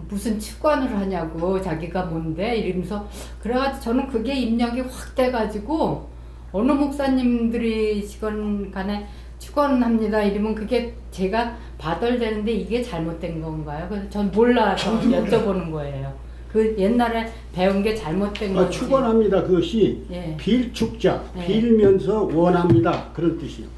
무슨 축원을 하냐고 자기가 뭔데 이러면서 그래가지고 저는 그게 입력이 확 돼가지고 어느 목사님들이시건 간에 축원합니다 이러면 그게 제가 받아들되는데 이게 잘못된 건가요? 그래서 전 몰라서 여쭤보는 거예요. 그 옛날에 배운 게 잘못된 건지. 축원합니다. 그것이 빌축자, 빌면서 원합니다. 그런 뜻이에요.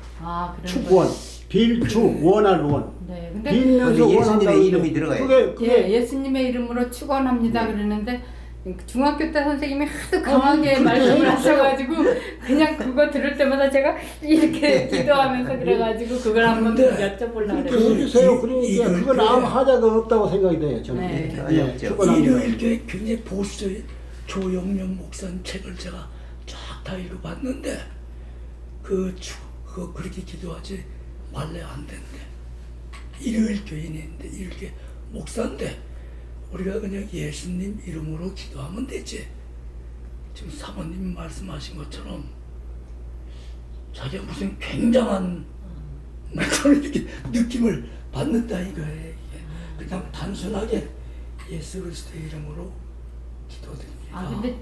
축원, 빌축, 원할 원. 네, 근데 빌면서 예수님의 이름이 들어가요. 그게 예수님의 이름으로 축원합니다 그러는데 중학교 때 선생님이 하도 강하게 말씀을 하셔가지고 그냥 그거 들을 때마다 제가 이렇게 기도하면서 그래가지고 그걸 한번 여쭤보려고 그래요. 해주세요. 그러니까 그건 아무 하자가 없다고 생각이 돼요. 저는. 일요일교회 굉장히 보수적인 조영년 목사님 책을 제가 쫙 다 읽어봤는데 그거 그렇게 기도하지 말래 안 된대. 일요일 교인인데 일요일 목사인데 우리가 그냥 예수님 이름으로 기도하면 되지. 지금 사모님 말씀하신 것처럼 자기가 무슨 굉장한 그런 느낌을 받는다 이거예요. 그냥 단순하게 예수 그리스도의 이름으로 기도드립니다. 근데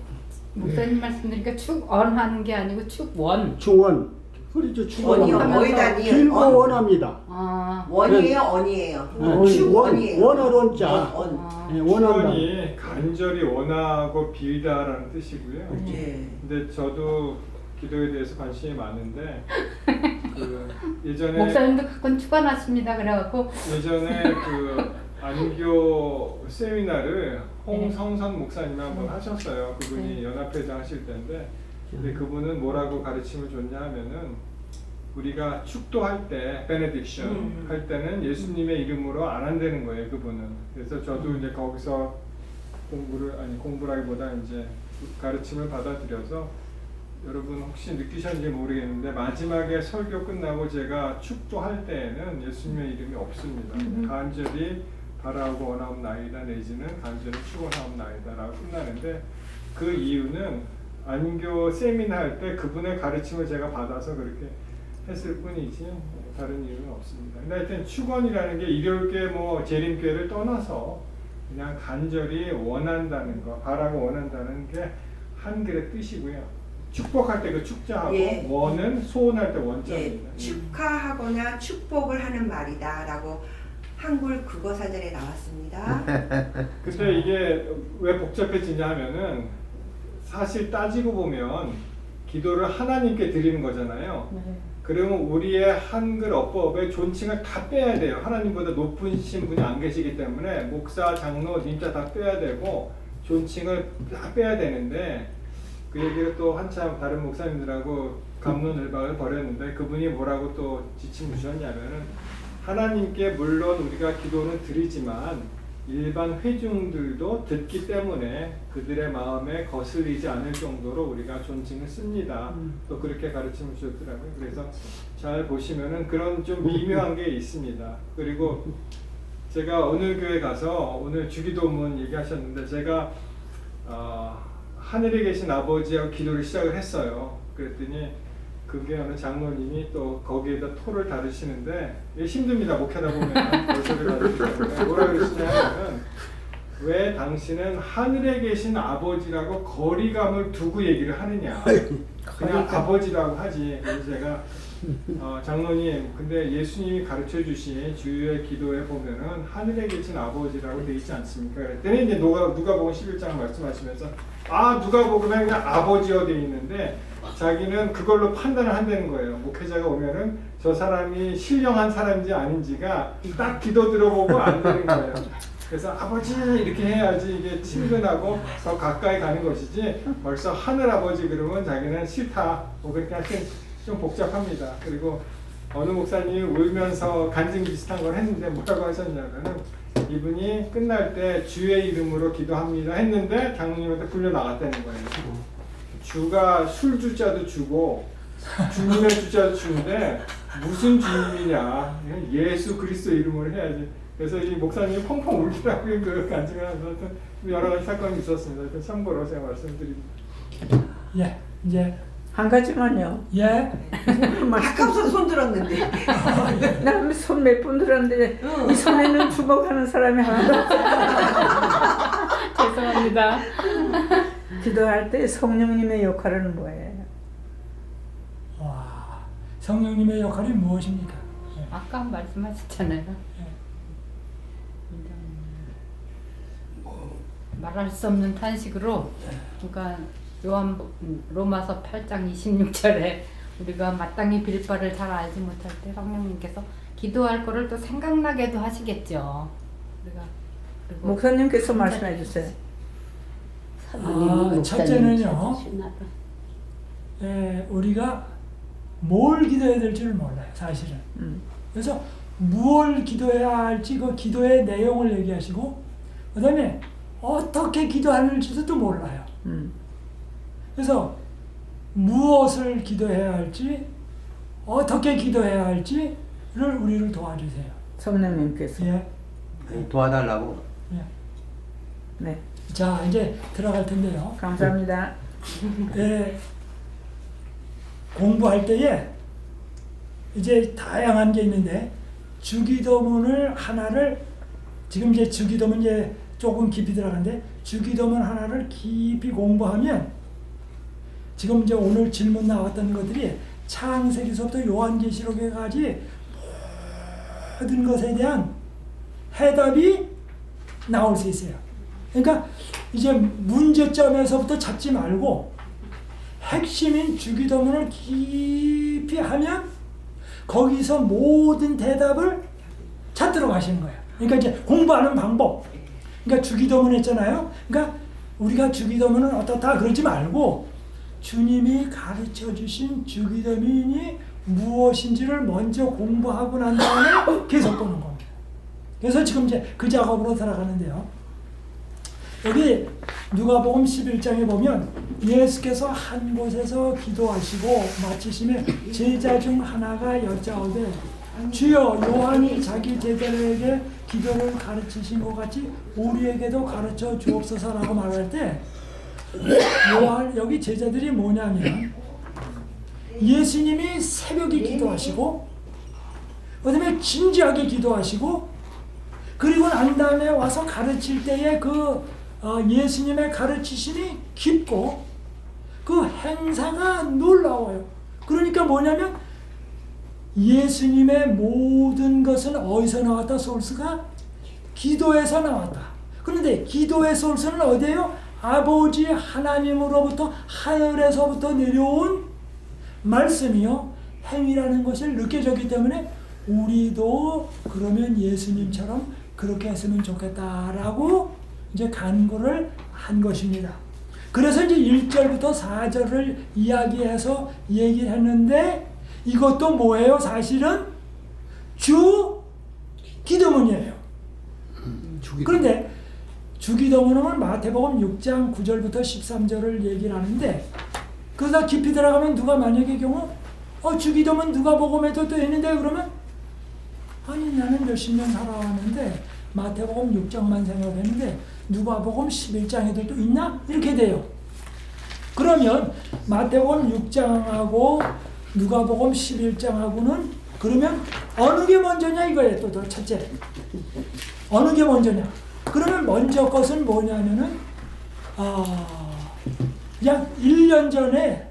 목사님 말씀 드리니까 축원하는 게 아니고 축원. 축원. 그렇죠. 원이요. 축원합니다. 원이다니. 길고 원합니다. 아, 원이에요, 언이에요. 네, 축원이에요. 원할 원자. 아, 네, 원한다. 축원이 간절히 원하고 빌다라는 뜻이고요. 예. 근데 저도 기도에 대해서 관심이 많은데 그 예전에 목사님도 가끔 축원하십니다. 그래갖고 예전에 그 안교 세미나를 홍성선 목사님이 한번 하셨어요. 그분이 연합회장 하실 때인데, 근데 그분은 뭐라고 가르침을 줬냐 하면은 우리가 축도할 때 베네딕션 할 때는 예수님의 이름으로 안 한다는 거예요. 그분은. 그래서 저도 이제 거기서 공부라기보다 이제 가르침을 받아들여서, 여러분 혹시 느끼셨는지 모르겠는데 마지막에 설교 끝나고 제가 축도할 때에는 예수님의 이름이 없습니다. 간절히 바라고 원하옵나이다 내지는 간절히 축원하옵나이다 라고 끝나는데, 그 이유는 안교 세미나 할 때 그분의 가르침을 제가 받아서 그렇게 했을 뿐이지 다른 이유는 없습니다. 근데 하여튼 축원이라는 게 일요일교회 뭐 재림교회를 떠나서 그냥 간절히 원한다는 거, 바라고 원한다는 게 한글의 뜻이고요. 축복할 때 그 축자하고 예. 원은 소원할 때 예, 원자입니다. 축하하거나 축복을 하는 말이다라고 한글 국어사전에 나왔습니다. 근데 이게 왜 복잡해지냐 하면은 사실 따지고 보면 기도를 하나님께 드리는 거잖아요. 그러면 우리의 한글 어법의 존칭을 다 빼야 돼요. 하나님보다 높으신 분이 안 계시기 때문에 목사, 장로, 님자 다 빼야 되고 존칭을 다 빼야 되는데, 그 얘기를 또 한참 다른 목사님들하고 갑론을박을 벌였는데 그분이 뭐라고 또 지침을 주셨냐면은, 하나님께 물론 우리가 기도는 드리지만 일반 회중들도 듣기 때문에 그들의 마음에 거슬리지 않을 정도로 우리가 존칭을 씁니다. 또 그렇게 가르침을 주셨더라고요. 그래서 잘 보시면은 그런 좀 미묘한 게 있습니다. 그리고 제가 오늘 교회 가서 오늘 주기도문 얘기하셨는데, 제가 하늘에 계신 아버지하고 기도를 시작을 했어요. 그랬더니 그게 어느 장로님이 또 거기에다 토를 다루시는데, 이게 힘듭니다. 목회하다 보면 벌써를 다루기 때문에 뭐라 그러시냐면, 왜 당신은 하늘에 계신 아버지라고 거리감을 두고 얘기를 하느냐, 그냥 아버지라고 하지. 그래서 제가 장로님, 근데 예수님이 가르쳐 주신 주의 기도에 보면은 하늘에 계신 아버지라고 돼 있지 않습니까? 그랬더니 이제 누가복음 11장 말씀하시면서, 누가복음에 그냥 아버지어 돼 있는데 자기는 그걸로 판단을 한다는 거예요. 목회자가 오면은 저 사람이 신령한 사람인지 아닌지가 딱 기도 들어보고 안 되는 거예요. 그래서 아버지 이렇게 해야지 이게 친근하고 더 가까이 가는 것이지, 벌써 하늘 아버지 그러면 자기는 싫다, 뭐 그렇게 하여튼 좀 복잡합니다. 그리고 어느 목사님이 울면서 간증 비슷한 걸 했는데 뭐라고 하셨냐면은, 이분이 끝날 때 주의 이름으로 기도합니다 했는데 장로님한테 불려 나갔다는 거예요. 주가 술 주자도 주고 주님의 주자도 주는데 무슨 주님이냐, 예수 그리스도 이름으로 해야지. 그래서 이 목사님이 펑펑 울더라고요. 그 간증을 하면서 여러 가지 사건이 있었습니다. 참고로 제가 말씀드립니다. 예, 이제 한 가지만요. 예. 아까부터 손 들었는데. 나 손 몇 번 들었는데 이 손에는 주먹하는 사람이 하나도 없어요. 죄송합니다. 기도할 때 성령님의 역할은 뭐예요? 와, 성령님의 역할이 무엇입니까? 아까 말씀하셨잖아요. 말할 수 없는 탄식으로, 그러니까 로마서 8장 26절에 우리가 마땅히 빌 바를 잘 알지 못할 때 성령님께서 기도할 거를 또 생각나게도 하시겠죠. 우리가 그리고 목사님께서 말씀해 주세요. 첫째는요, 우리가 뭘 기도해야 될지를 몰라요, 사실은. 그래서 무엇을 기도해야 할지 그 기도의 내용을 얘기하시고, 그 다음에 어떻게 기도하는지도 또 몰라요. 그래서 무엇을 기도해야 할지, 어떻게 기도해야 할지를 우리를 도와주세요. 성령님께서. 예. 도와달라고. 예. 네. 자, 이제 들어갈 텐데요. 감사합니다. 예, 공부할 때에 이제 다양한 게 있는데, 주기도문을 하나를, 지금 이제 주기도문 이제 조금 깊이 들어가는데, 주기도문 하나를 깊이 공부하면 지금 이제 오늘 질문 나왔던 것들이 창세기서부터 요한계시록에까지 모든 것에 대한 해답이 나올 수 있어요. 그러니까 이제 문제점에서부터 찾지 말고 핵심인 주기도문을 깊이 하면 거기서 모든 대답을 찾도록 하시는 거예요. 그러니까 이제 공부하는 방법. 그러니까 주기도문 했잖아요. 그러니까 우리가 주기도문은 어떻다 그러지 말고 주님이 가르쳐 주신 주기도문이 무엇인지를 먼저 공부하고 난 다음에 계속 보는 겁니다. 그래서 지금 이제 그 작업으로 들어가는데요. 여기 누가복음 11장에 보면 예수께서 한 곳에서 기도하시고 마치심에 제자 중 하나가 여짜오되 주여 요한이 자기 제자들에게 기도를 가르치신 것 같이 우리에게도 가르쳐 주옵소서라고 말할 때 요한 여기 제자들이 뭐냐면 예수님이 새벽에 기도하시고 그다음에 진지하게 기도하시고 그리고 난 다음에 와서 가르칠 때에 그 예수님의 가르치심이 깊고 그 행사가 놀라워요. 그러니까 뭐냐면 예수님의 모든 것은 어디서 나왔다? 소스가 기도에서 나왔다. 그런데 기도의 소스는 어디예요? 아버지 하나님으로부터 하늘에서부터 내려온 말씀이요 행위라는 것을 느껴졌기 때문에 우리도 그러면 예수님처럼 그렇게 했으면 좋겠다라고 이제 간구를 한 것입니다. 그래서 이제 1절부터 4절을 이야기해서 얘기를 했는데 이것도 뭐예요? 사실은 주기도문이에요. 그런데 주기도문은 마태복음 6장 9절부터 13절을 얘기를 하는데 그러다 깊이 들어가면 누가 만약에 경우 주기도문 누가복음에도 또 있는데 그러면 아니 나는 몇십 년 살아왔는데 마태복음 6장만 생각했는데 누가복음 11장에도 또 있나? 이렇게 돼요. 그러면 마태복음 6장하고 누가복음 11장하고는 그러면 어느 게 먼저냐 이거예요. 또 첫째 어느 게 먼저냐? 그러면 먼저 것은 뭐냐면은 약 1년 전에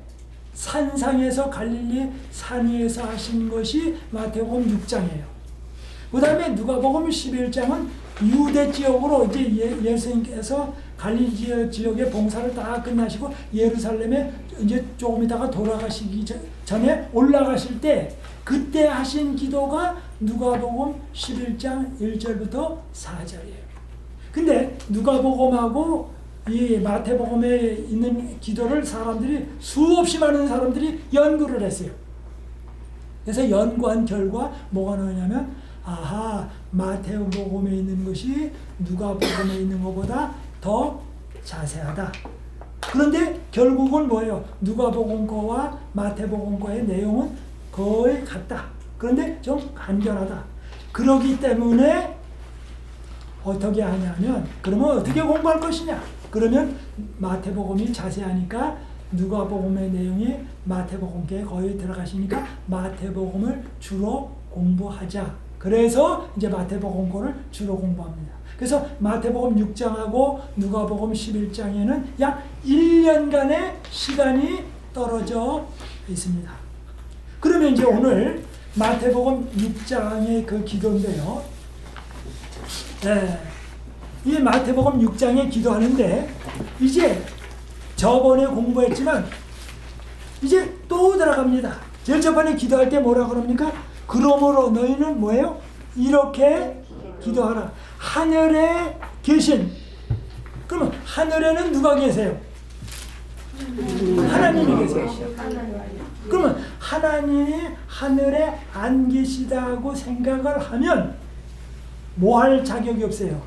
산상에서 갈릴리 산 위에서 하신 것이 마태복음 6장이에요. 그 다음에 누가복음 11장은 유대 지역으로 이제 예수님께서 갈릴리 지역의 봉사를 다 끝나시고 예루살렘에 이제 조금 있다가 돌아가시기 전에 올라가실 때 그때 하신 기도가 누가복음 11장 1절부터 4절이에요. 근데 누가복음하고 이 마태복음에 있는 기도를 사람들이 수없이 많은 사람들이 연구를 했어요. 그래서 연구한 결과 뭐가 나오냐면 마태복음에 있는 것이 누가복음에 있는 것보다 더 자세하다. 그런데 결국은 뭐예요? 누가복음 거와 마태복음 거의 내용은 거의 같다. 그런데 좀 간결하다. 그러기 때문에 어떻게 하냐면 그러면 어떻게 공부할 것이냐? 그러면 마태복음이 자세하니까 누가복음의 내용이 마태복음께 거의 들어가시니까 마태복음을 주로 공부하자. 그래서 이제 마태복음 거를 주로 공부합니다. 그래서 마태복음 6장하고 누가복음 11장에는 약 1년간의 시간이 떨어져 있습니다. 그러면 이제 오늘 마태복음 6장의 그 기도인데요. 이 마태복음 6장에 기도하는데 이제 저번에 공부했지만 이제 또 들어갑니다. 제일 저번에 기도할 때 뭐라 그럽니까? 그러므로 너희는 뭐예요? 이렇게 기도하라. 하늘에 계신 그러면 하늘에는 누가 계세요? 하나님이 계세요. 그러면 하나님이 하늘에 안 계시다고 생각을 하면 뭐 할 자격이 없어요.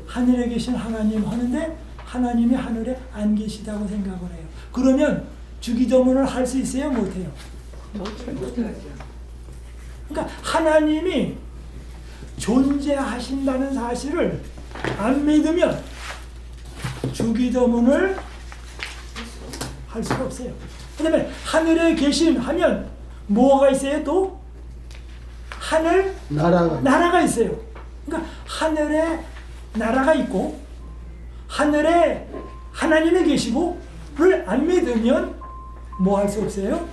하늘에 계신 하나님 하는데 하나님이 하늘에 안 계시다고 생각을 해요. 그러면 주기도문을 할 수 있어요? 못해요? 그러니까 하나님이 존재하신다는 사실을 안 믿으면 주기도문을 할 수가 없어요. 그 다음에 하늘에 계신 하면 뭐가 있어요? 또 하늘 나라가 있어요. 그러니까 하늘에 나라가 있고 하늘에 하나님이 계시고를 안 믿으면 뭐 할 수 없어요?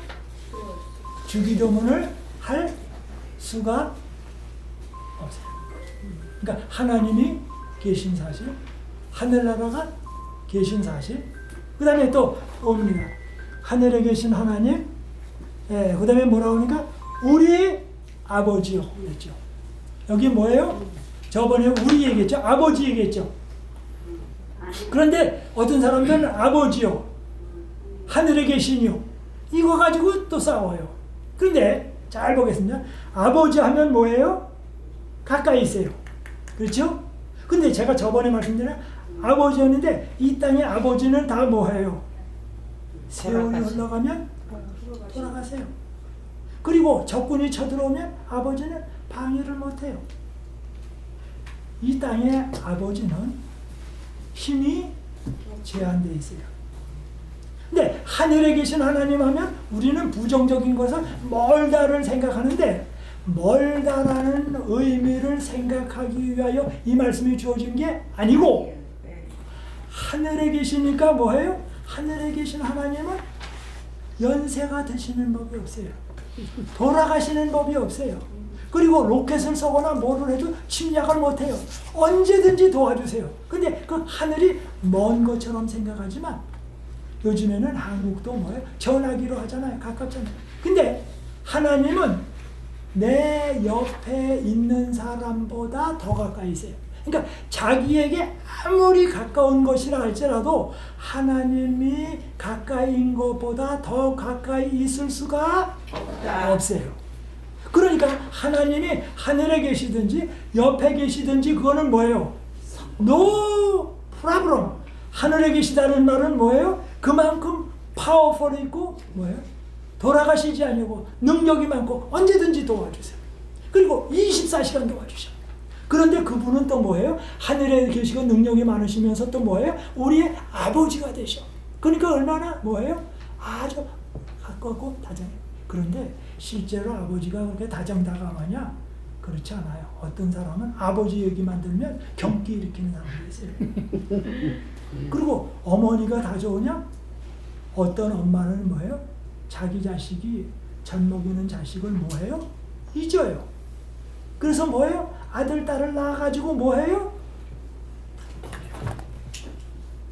주기도문을 할 수가 없어요. 그러니까 하나님이 계신 사실, 하늘나라가 계신 사실, 그 다음에 또 옵니다. 하늘에 계신 하나님, 그 다음에 뭐라고 하니까 우리 아버지요 그랬죠. 여기 뭐예요? 저번에 우리 얘기했죠. 아버지 얘기했죠. 그런데 어떤 사람들은 아버지요, 하늘에 계시니요, 이거 가지고 또 싸워요. 그런데 잘 보겠습니다. 아버지 하면 뭐예요? 가까이 있어요. 그렇죠? 근데 제가 저번에 말씀드린 아버지였는데 이 땅의 아버지는 다 뭐예요? 세월이 흘러가면 돌아가세요. 그리고 적군이 쳐들어오면 아버지는 방해를 못해요. 이 땅의 아버지는 힘이 제한되어 있어요. 근데 하늘에 계신 하나님 하면 우리는 부정적인 것을 멀다를 생각하는데 멀다라는 의미를 생각하기 위하여 이 말씀이 주어진 게 아니고 하늘에 계시니까 뭐예요? 하늘에 계신 하나님은 연세가 드시는 법이 없어요. 돌아가시는 법이 없어요. 그리고 로켓을 쏘거나 뭐를 해도 침략을 못해요. 언제든지 도와주세요. 근데 그 하늘이 먼 것처럼 생각하지만 요즘에는 한국도 뭐예요? 전화기로 하잖아요. 가깝잖아요. 근데 하나님은 내 옆에 있는 사람보다 더 가까이 있어요. 그러니까 자기에게 아무리 가까운 것이라 할지라도 하나님이 가까이인 것보다 더 가까이 있을 수가 없어요. 그러니까 하나님이 하늘에 계시든지 옆에 계시든지 그거는 뭐예요? No problem. 하늘에 계시다는 말은 뭐예요? 그만큼 파워풀 있고 뭐예요? 돌아가시지 아니고 능력이 많고 언제든지 도와주세요. 그리고 24시간 도와주셔. 그런데 그분은 또 뭐예요? 하늘에 계시고 능력이 많으시면서 또 뭐예요? 우리의 아버지가 되셔. 그러니까 얼마나 뭐예요? 아주 가깝고 다정해요. 그런데 실제로 아버지가 그렇게 다정다감하냐? 그렇지 않아요. 어떤 사람은 아버지 얘기만 들면 경기 일으키는 사람이 있어요. 그리고 어머니가 다 좋으냐? 어떤 엄마는 뭐예요? 자기 자식이 젖 먹이는 자식을 뭐해요? 잊어요. 그래서 뭐예요? 아들, 딸을 낳아가지고 뭐해요?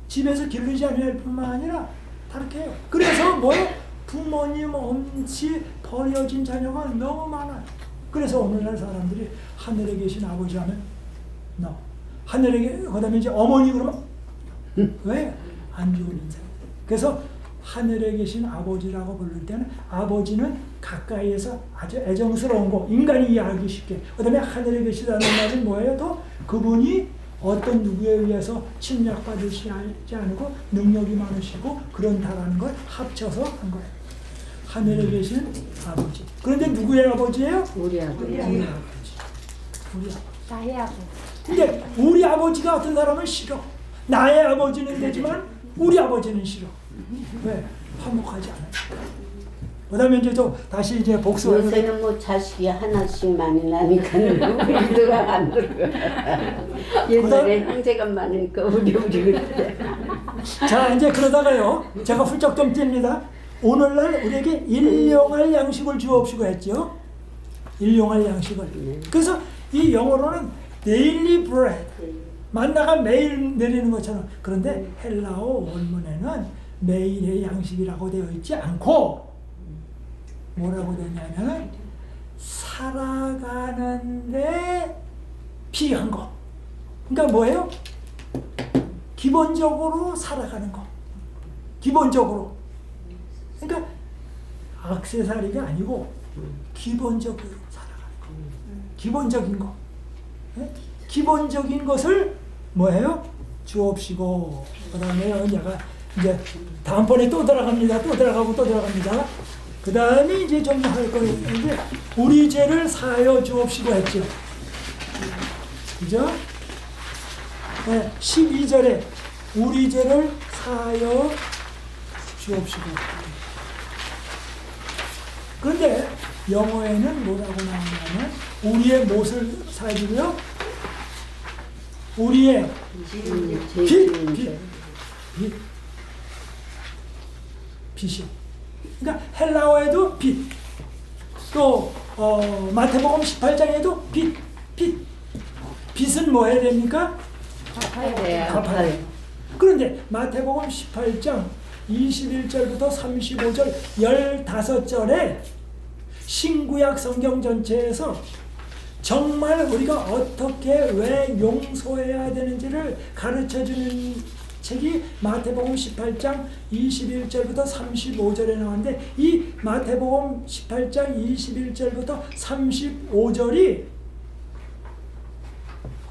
집에서 기르지 않을 뿐만 아니라 다르게 해요. 그래서 뭐예요? 부모님 없이 버려진 자녀가 너무 많아요. 그래서 오늘날 사람들이 하늘에 계신 아버지 하면 no. 하늘에 그 다음에 이제 어머니 그러면 왜? 안 죽은 인생. 그래서 하늘에 계신 아버지라고 부를 때는 아버지는 가까이에서 아주 애정스러운 거, 인간이 이해하기 쉽게. 그 다음에 하늘에 계시다는 말은 뭐예요? 또 그분이 어떤 누구에 의해서 침략받으시지 않고 능력이 많으시고 그런다라는 걸 합쳐서 한 거예요. 하늘에 계신 아버지. 그런데 누구의 아버지예요? 우리 아버지. 우리 아버지. 우리 아버지. 나의 아버지. 근데 우리 아버지가 어떤 사람은 싫어. 나의 아버지는 되지만 우리 아버지는 싫어. 왜? 화목하지 않아요. 그 다음에 이제 또 다시 이제 복수를. 요새는 뭐 자식이 하나씩 많이 나니까 우리 들어가 안 들어가. 옛날에 형제가 많으니까 우리 그랬대. 자 이제 그러다가요. 제가 훌쩍 좀 띨니다. 오늘날 우리에게 일용할 양식을 주옵시고 했죠. 일용할 양식을. 그래서 이 영어로는 daily bread. 만나가 매일 내리는 것처럼. 그런데 헬라어 원문에는 매일의 양식이라고 되어 있지 않고 뭐라고 되냐면 살아가는데 필요한 거. 그러니까 뭐예요? 기본적으로 살아가는 거. 기본적으로. 그러니까 액세서리가 아니고 기본적으로 살아가는 거. 기본적인 거. 네? 기본적인 것을 뭐예요? 주옵시고. 그 다음에 내가 이제 다음번에 또 들어갑니다. 또 들어가고 또 들어갑니다. 그 다음에 이제 좀 할 거예요. 이제 우리 죄를 사하여 주옵시고 했죠. 그죠? 네, 12절에 우리 죄를 사하여 주옵시고. 그런데 영어에는 뭐라고 나오냐면 우리의 못을 사주고요. 우리의 빚이요. 그러니까 헬라어에도 빛, 또 마태복음 18장에도 빛. 빛은 뭐 해야 됩니까? 갚아야 돼요. 그런데 마태복음 18장 21절부터 35절 15절에 신구약 성경 전체에서 정말 우리가 어떻게 왜 용서해야 되는지를 가르쳐주는 책이 마태복음 18장 21절부터 35절에 나왔는데, 이 마태복음 18장 21절부터 35절이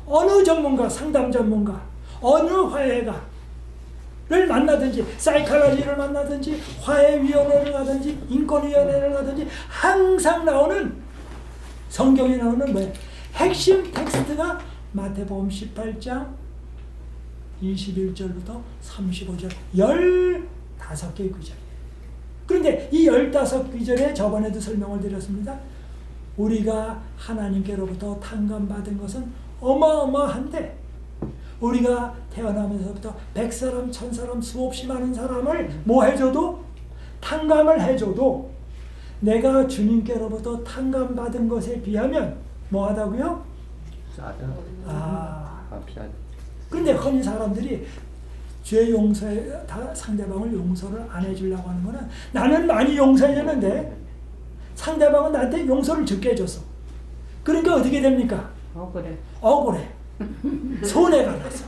어느 전문가, 상담 전문가, 어느 화해가를 만나든지, 사이칼라지를 만나든지, 화해위원회를 가든지, 인권위원회를 가든지 항상 나오는, 성경에 나오는 뭐예요? 핵심 텍스트가 마태복음 18장 21절부터 35절 15개의 구절이에요. 그런데 이 15구절에 저번에도 설명을 드렸습니다. 우리가 하나님께로부터 탕감받은 것은 어마어마한데, 우리가 태어나면서부터 100사람, 1000사람, 수없이 많은 사람을 뭐 해줘도, 탕감을 해줘도 내가 주님께로부터 탕감받은 것에 비하면 뭐하다고요? 싸다. 비싸다. 근데 흔히 사람들이 죄 용서에 상대방을 용서를 안 해주려고 하는 거는, 나는 많이 용서해줬는데 상대방은 나한테 용서를 적게 해줬어. 그러니까 어떻게 됩니까? 억울해. 손해가 났어.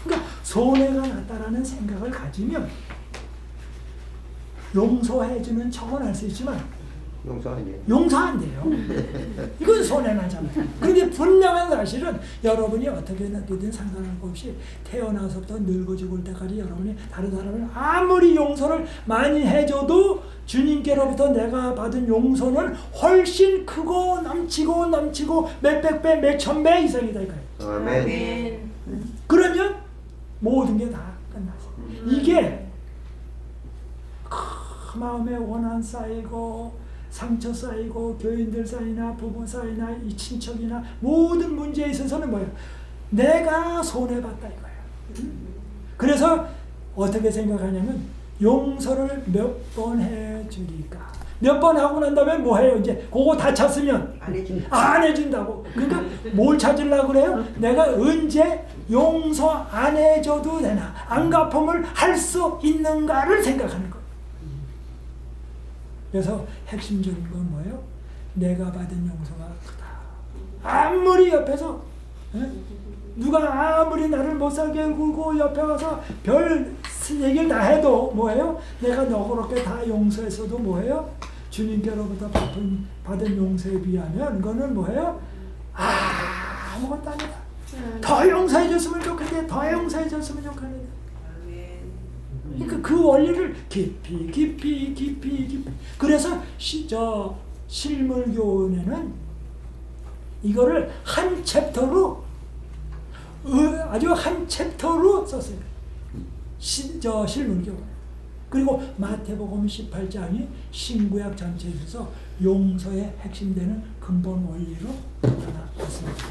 그러니까 손해가 났다라는 생각을 가지면 용서해주는 척은 할 수 있지만 용서 안 돼요. 이건 손해나잖아요. 그런데 분명한 사실은 여러분이 어떻게 느끼든 상관할 것 없이 태어나서부터 늙어 죽을 때까지 여러분이 다른 사람을 아무리 용서를 많이 해줘도 주님께로부터 내가 받은 용서는 훨씬 크고 넘치고 몇백 배, 몇천 배 이상이다 이거예요. 아멘. 그러면 모든 게 다 끝났어. 이게 마음에 원한 쌓이고 상처 쌓이고 교인들 사이나 부부 사이나 이 친척이나 모든 문제에 있어서는 뭐예요? 내가 손해봤다 이거예요. 그래서 어떻게 생각하냐면, 용서를 몇 번 해주니까, 몇 번 하고 난 다음에 뭐 해요? 이제 그거 다 찼으면 안 해준다고. 그러니까 뭘 찾으려고 그래요? 내가 언제 용서 안 해줘도 되나, 안 갚음을 할 수 있는가를 생각하는 거예요. 그래서 핵심적인 건 뭐예요? 내가 받은 용서가 크다. 아무리 옆에서 누가 아무리 나를 못살게 굴고 옆에 와서 별 얘기를 다 해도 뭐예요? 내가 너그럽게 다 용서했어도 뭐예요? 주님께로부터 받은 용서에 비하면 그거는 뭐예요? 아무것도 아니다. 더 용서해줬으면 좋겠는데, 더 용서해줬으면 좋겠는데. 그러니까 그 원리를 깊이. 그래서 실물교훈에는 이거를 한 챕터로, 아주 한 챕터로 썼어요. 실물교훈. 그리고 마태복음 18장이 신구약 전체에 있어서 용서의 핵심되는 근본 원리로 나타났습니다.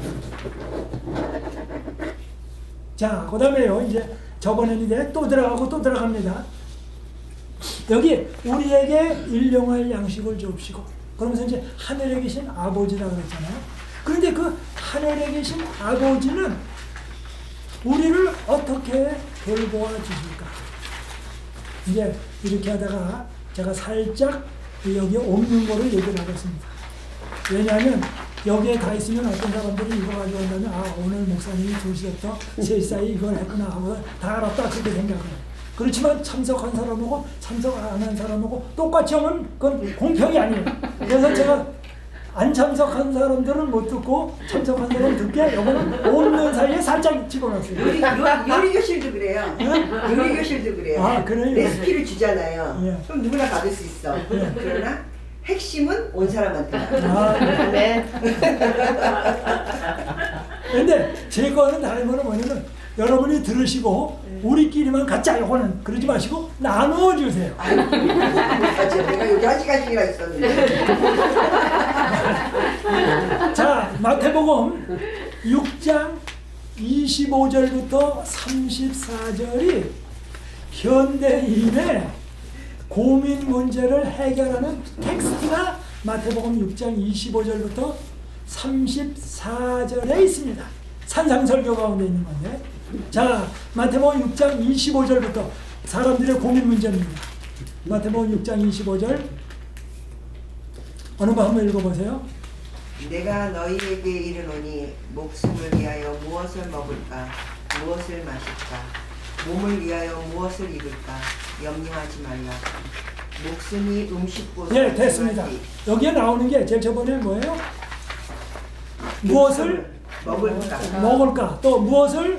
자, 그 다음에요. 이제 저번에는 이제 또 들어가고 또 들어갑니다. 여기 우리에게 일용할 양식을 줍시고, 그러면서 이제 하늘에 계신 아버지라고 그랬잖아요. 그런데 그 하늘에 계신 아버지는 우리를 어떻게 돌보아 주실까? 이제 이렇게 하다가 제가 살짝 여기 없는 거를 얘기를 하겠습니다. 왜냐하면 여기에 다 있으면 어떤 사람들이 이거 가지고 온다면, 오늘 목사님이 2시부터 3시 사이 이걸 했구나 하고 다 알았다 그렇게 생각을 해요. 그렇지만 참석한 사람하고 참석 안 한 사람하고 똑같이 하면 그건 공평이 아니에요. 그래서 제가 안 참석한 사람들은 못 듣고 참석한 사람은 듣게 요거는 없는 사이에 살짝 집어넣었어요. 요리 교실도 그래요. 요리 교실도 그래요. 그래요? 레시피를 주잖아요. 예. 그럼 누구나 받을 수 있어. 그러나 핵심은 온 사람한테. 네. 근데 제 거는 다른 거는 뭐냐면, 여러분이 들으시고 우리끼리만 갖자 요거는 그러지 마시고 나누어 주세요. 내가 여기 1시간씩이나 있었는데. 자, 마태복음 6장 25절부터 34절이 현대인의 고민 문제를 해결하는 텍스트가 마태복음 6장 25절부터 34절에 있습니다. 산상설교 가운데 있는 건데, 자, 마태복음 6장 25절부터 사람들의 고민 문제입니다. 마태복음 6장 25절 어느 거 한번 읽어보세요. 내가 너희에게 이르노니 목숨을 위하여 무엇을 먹을까 무엇을 마실까 몸을 위하여 무엇을 입을까 염려하지 말라. 목숨이 음식보다 예, 됐습니다. 여기에 나오는 게 제일 저번에 뭐예요? 무엇을 먹을까, 또 무엇을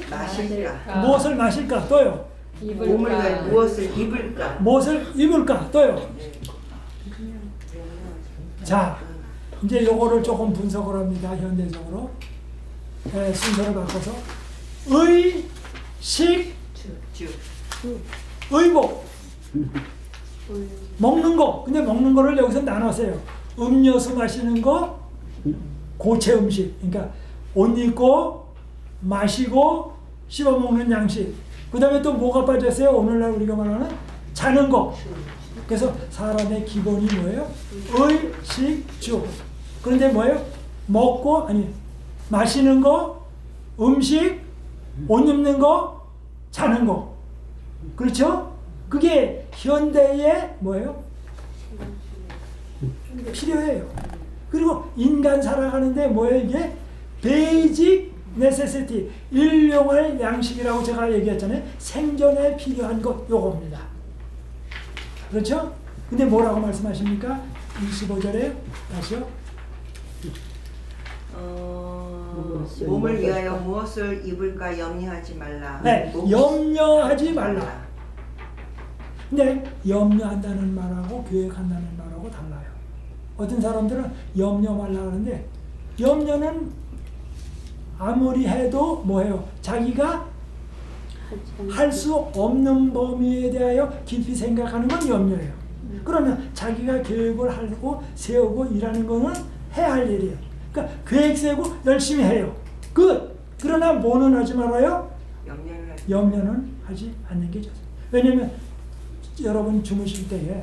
마실까, 또요. 몸을 위하여 무엇을 입을까. 무엇을 입을까, 또요. 자, 이제 요거를 조금 분석을 합니다. 현대적으로. 순서를 바꿔서 의, 식, 의복. 먹는 거. 근데 먹는 거를 여기서 나눴어요. 음료수 마시는 거, 고체 음식. 그러니까 옷 입고 마시고 씹어 먹는 양식. 그 다음에 또 뭐가 빠졌어요? 오늘날 우리가 말하는 자는 거. 그래서 사람의 기본이 뭐예요? 의, 식, 주. 그런데 뭐예요? 먹고, 마시는 거, 음식, 옷 입는 거, 자는 거. 그렇죠? 그게 현대의 뭐예요? 필요해요. 그리고 인간 살아가는데 뭐예요? 이게 베이직 네세시티, 일용할 양식이라고 제가 얘기했잖아요. 생존에 필요한 것 요겁니다. 그렇죠? 근데 뭐라고 말씀하십니까? 25절에 다시요. 몸을 위하여 무엇을 입을까 염려하지 말라. 네, 염려하지 말라. 근데 염려한다는 말하고 계획한다는 말하고 달라요. 어떤 사람들은 염려 말라 하는데, 염려는 아무리 해도 뭐예요? 자기가 할 수 없는 범위에 대하여 깊이 생각하는 건 염려예요. 그러면 자기가 계획을 하고 세우고 일하는 거는 해야 할 일이에요. 그러니까 계획 세우고 열심히 해요. 끝! 그러나 뭐는 하지 말아요? 염려는 하지 않는 게 좋습니다. 왜냐면 여러분 주무실 때에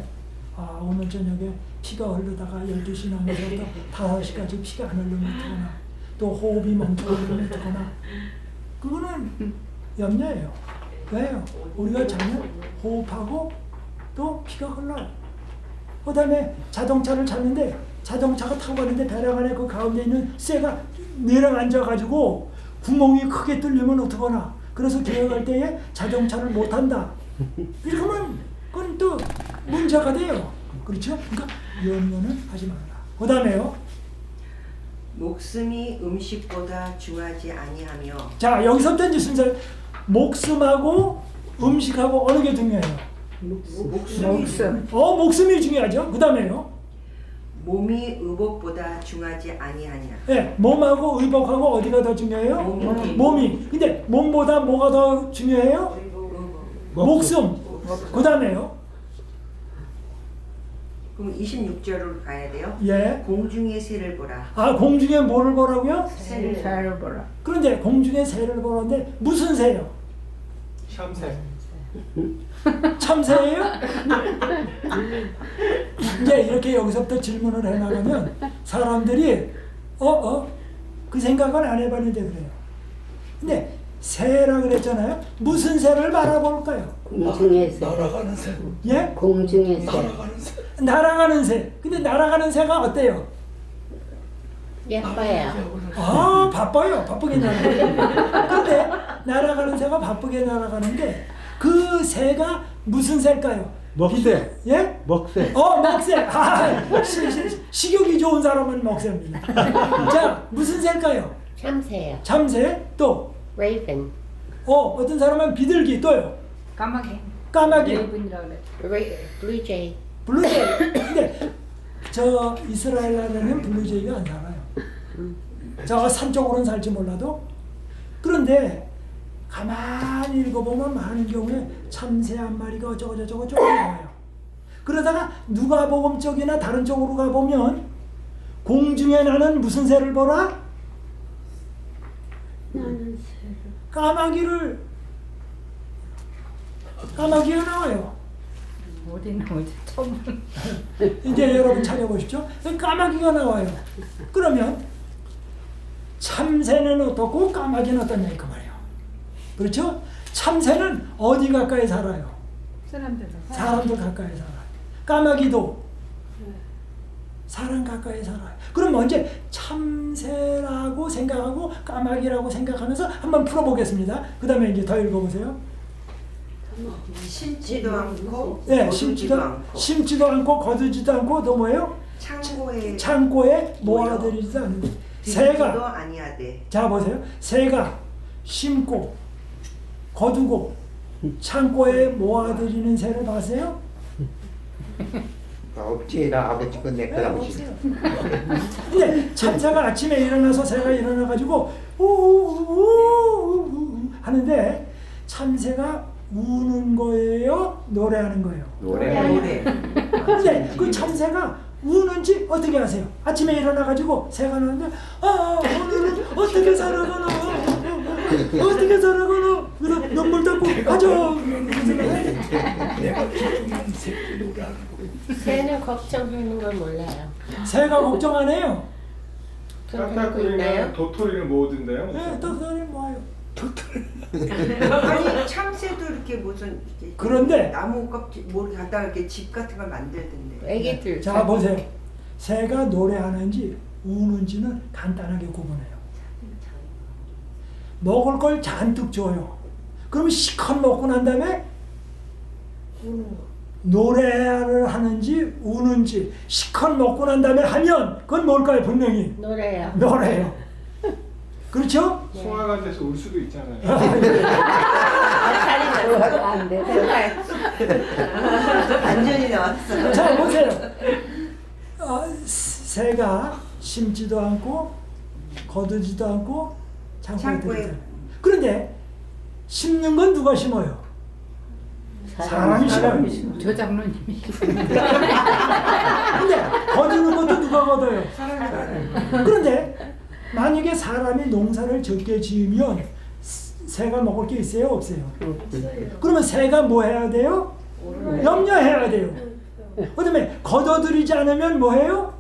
오늘 저녁에 피가 흐르다가 12시 넘어서 또 5시까지 피가 안 흐르면 어떡하나, 또 호흡이 멈춰버리면 어떡하나, 그거는 염려예요. 왜요? 우리가 자면 호흡하고 또 피가 흘러요. 그 다음에 자동차를 탔는데 자동차가 타고 가는데 배낭 안에 그 가운데 있는 쇠가 내려앉아가지고 구멍이 크게 뚫리면 어떡하나. 그래서 기어갈 때에 자동차를 못 탄다. 이러면 그건 또 문제가 돼요. 그렇죠? 그러니까 염려는 하지 말라. 그 다음에요. 목숨이 음식보다 중하지 아니하며. 자, 여기서부터 이제 순서. 목숨하고 음식하고 어느 게 중요해요? 목숨. 목숨이 중요하죠. 그 다음에요. 몸이 의복보다 중하지 아니하냐. 네, 몸하고 의복하고 어디가 더 중요해요? 몸이. 근데 몸보다 뭐가 더 중요해요? 목숨. 그 다음에요. 그럼 26절로 가야 돼요. 예. 공중의 새를 보라. 공중에 뭐를 보라고요? 새를 보라. 그런데 공중에 새를 보라는데 무슨 새요? 참새. 참새예요? 이제 이렇게 여기서부터 질문을 해나가면 사람들이 그 생각은 안 해봤는데 그래요. 근데 새라 그랬잖아요. 무슨 새를 바라볼까요? 공중의 새. 날아가는 새. 예? 공중의 새. 날아가는 새. 날아가는 새. 근데 날아가는 새가 어때요? 예뻐요. 바빠요. 바쁘게 날아가는. 그런데 날아가는 새가 바쁘게 날아가는데 그 새가 무슨 새일까요? 먹새. 예? 먹새. 먹새. 식욕이 좋은 사람은 먹새입니다. 자, 무슨 새일까요? 참새요. 참새. 또 Raven. 어떤 사람은 비둘기. 또요. 까마귀. 레이븐이라고 그래. Blue jay. 블루제이. 근데 저 이스라엘 나라에는 블루제이가 안 살아요. 저 산 쪽으로는 살지 몰라도. 그런데 가만히 읽어보면 많은 경우에 참새 한 마리가 어쩌고저쩌고 쭉 나와요. 그러다가 누가복음 쪽이나 다른 쪽으로 가보면 공중에 나는 무슨 새를 보라? 까마귀가 나와요. 어디 나오지? 처음. 이제 여러분 찾아보십시오. 까마귀가 나와요. 그러면 참새는 어떻고 까마귀는 어떠냐 그 말이에요. 그렇죠? 참새는 어디 가까이 살아요? 사람들 가까이 살아요. 까마귀도 사람 가까이 살아요. 그럼 먼저 참새라고 생각하고 까마귀라고 생각하면서 한번 풀어보겠습니다. 그 다음에 이제 더 읽어보세요. 심지도 않고 네, 거두지도 심지도 않고 거두지도 않고 또 뭐예요? 창고에 모아들이지도 않는 것. 새가 아니하되. 자 보세요. 새가 심고 거두고 창고에 모아들이는 새를 봤어요? 없지. 나 아버지 건내 그 아버지. 근데 참새가 아침에 일어나서 새가 일어나가지고 우우우우 하는데 참새가 우는 거예요? 노래하는 거예요? 노래. 근데 그 참새가 우는지 어떻게 아세요? 아침에 일어나가지고 새가 나는데 오늘은 어떻게 살아가나 어떻게 살아가나 그래서 눈물 닦고 가자. 내가 기준한 새끼라는 거. 새는 걱정하는 걸 몰라요. 새가 걱정 안 해요. 까딱거리면 도토리를 모으던데요. 네, 도토리 모아요. 아니 참새도 이렇게 무슨 이렇게 그런데 나무 껍질 뭘 갖다가 이렇게 집 같은 걸 만들던데. 애기들. 자 보세요. 새가 노래하는지 우는지는 간단하게 구분해요. 먹을 걸 잔뜩 줘요. 그러면 시컷 먹고 난 다음에 노래를 하는지 우는지 시컷 먹고 난 다음에 하면 그건 뭘까요? 분명히 노래요. 노래예요. 그렇죠? 소화가 돼서 울 수도 있잖아요. 안 돼. 완전히 나왔어. 자 보세요. 새가 심지도 않고 거두지도 않고 창고에 들이잖아요. 그런데 심는 건 누가 심어요? 사람이 심어요. 조 장로님이. 근데 거두는 것도 누가 거둬요? 그런데 만약에 사람이 농사를 적게 지으면 새가 먹을 게 있어요? 없어요? 그러면 새가 뭐 해야 돼요? 염려해야 돼요. 그다음에 걷어들이지 않으면 뭐 해요?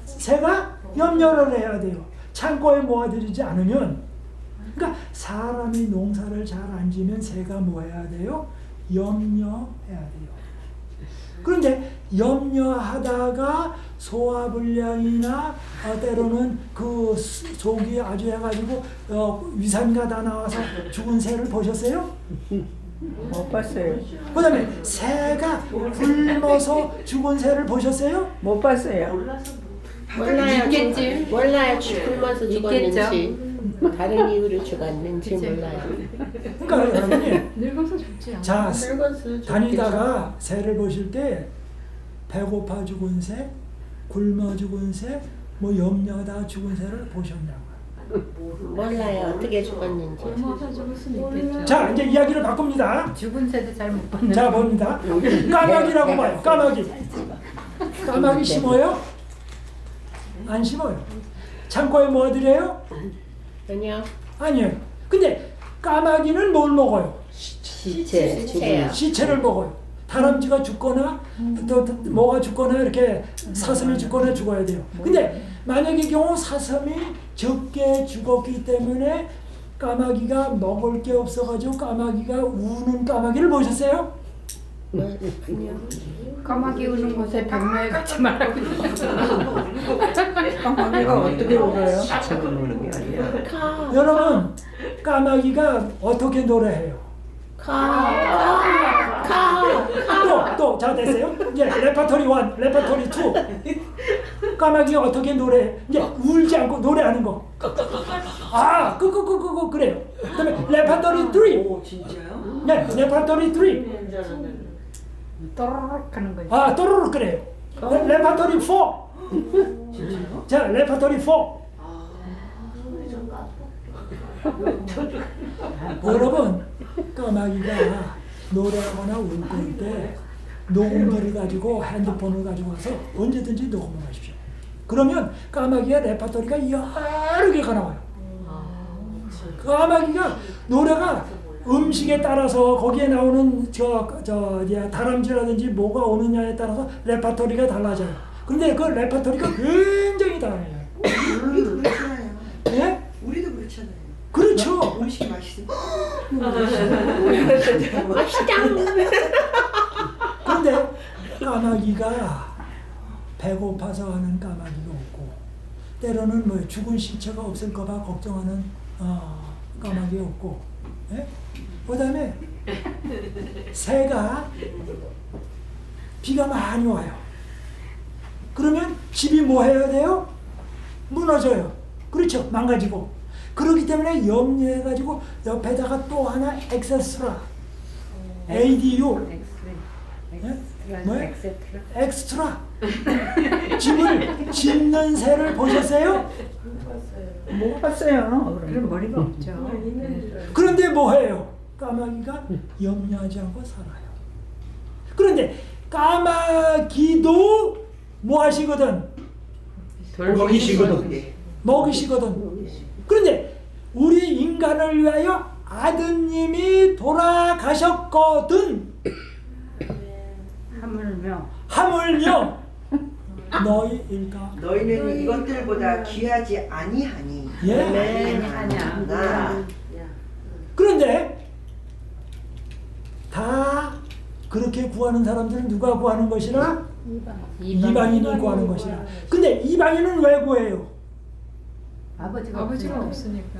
새가 염려를 해야 돼요. 창고에 모아들이지 않으면. 그러니까 사람이 농사를 잘 안 지면 새가 뭐 해야 돼요? 염려해야 돼요. 그런데 염려하다가 소화불량이나 때로는 그 속이 아주 해가지고 위산가 다 나와서 죽은 새를 보셨어요? 못 봤어요. 그 다음에 새가 굶어서 죽은 새를 보셨어요? 못 봤어요. 몰라요. 있겠지. 몰라요. 굶어서 죽었는지. 다른 이유로 죽었는지 그치. 몰라요. 그러니까 여러분이 늙어서 죽지 않아. 자 늙어서 다니다가 새를 보실 때 배고파 죽은 새, 굶어 죽은 새, 뭐 염려하다 죽은 새를 보셨냐고. 몰라요. 어떻게 죽었는지. 굶어서 죽을 수는 있겠죠. 자 이제 이야기를 바꿉니다. 죽은 새도 잘 못 봤는데. 자 봅니다. 까마귀라고 봐요. 까마귀. 까마귀 심어요? 안 심어요. 창고에 모아드려요? 아니요. 아니에요. 근데 까마귀는 뭘 먹어요? 시체요. 시체를 먹어요. 다람쥐가 죽거나 또 뭐가 죽거나 이렇게 사슴이 죽거나 죽어야 돼요. 근데 만약의 경우 사슴이 적게 죽었기 때문에 까마귀가 먹을 게 없어가지고 까마귀가 우는 까마귀를 보셨어요? 까마귀 우는 곳에 병마에 같이 말하고 까마귀가 어떻게 울어요? 처음 우는 게 아니야. 여러분 까마귀가 어떻게 노래해요? 또 자 됐어요? 이제 레퍼토리 1, 레퍼토리 2. 까마귀가 어떻게 노래해? 이제 울지 않고 노래하는 거. 아, 끄끄끄끄 그래요. 그다음에 레퍼토리 3. 오 진짜요? 네, 레퍼토리 3. 또르륵 하는 거지. 아, 또르륵 그래요. 레퍼토리 4. 자, 레퍼토리 4. 여러분, 까마귀가 노래하거나 울고 때 녹음기를 가지고 핸드폰을 가지고 와서 언제든지 녹음을 하십시오. 그러면 까마귀의 레퍼토리가 여러 개가 나와요. 까마귀가 노래가 음식에 따라서 거기에 나오는 다람쥐라든지 뭐가 오느냐에 따라서 레파토리가 달라져요. 근데 그 레파토리가 굉장히 다양해요. 우리도 그렇잖아요. 예? 우리도 그렇잖아요. 그렇죠. 음식이 맛있으면 그런데 까마귀가 배고파서 하는 까마귀가 없고, 때로는 뭐 죽은 시체가 없을까봐 걱정하는 까마귀가 없고, 예? 그다음에 새가 비가 많이 와요. 그러면 집이 뭐 해야 돼요? 무너져요. 그렇죠. 망가지고. 그렇기 때문에 염려해가지고 옆에다가 또 하나 엑세스트라, ADU, 뭐예요? 엑스트라. 집을 짓는 새를 보셨어요? 못 봤어요. 그럼 머리가 없죠. 그런데 뭐 해요? 까마귀가 염려하지 않고 살아요. 그런데 까마귀도 뭐 하시거든? 먹이시거든. 그런데 우리 인간을 위하여 아드님이 돌아가셨거든. 하물며 너희일까? 너희는 이것들보다 귀하지 아니하니. 예. 아니하냐. 그런데 다 그렇게 구하는 사람들은 누가 구하는 것이라? 이방인이 구하는 것이라. 근데 이방인은 왜 구해요? 아버지가 없으니까.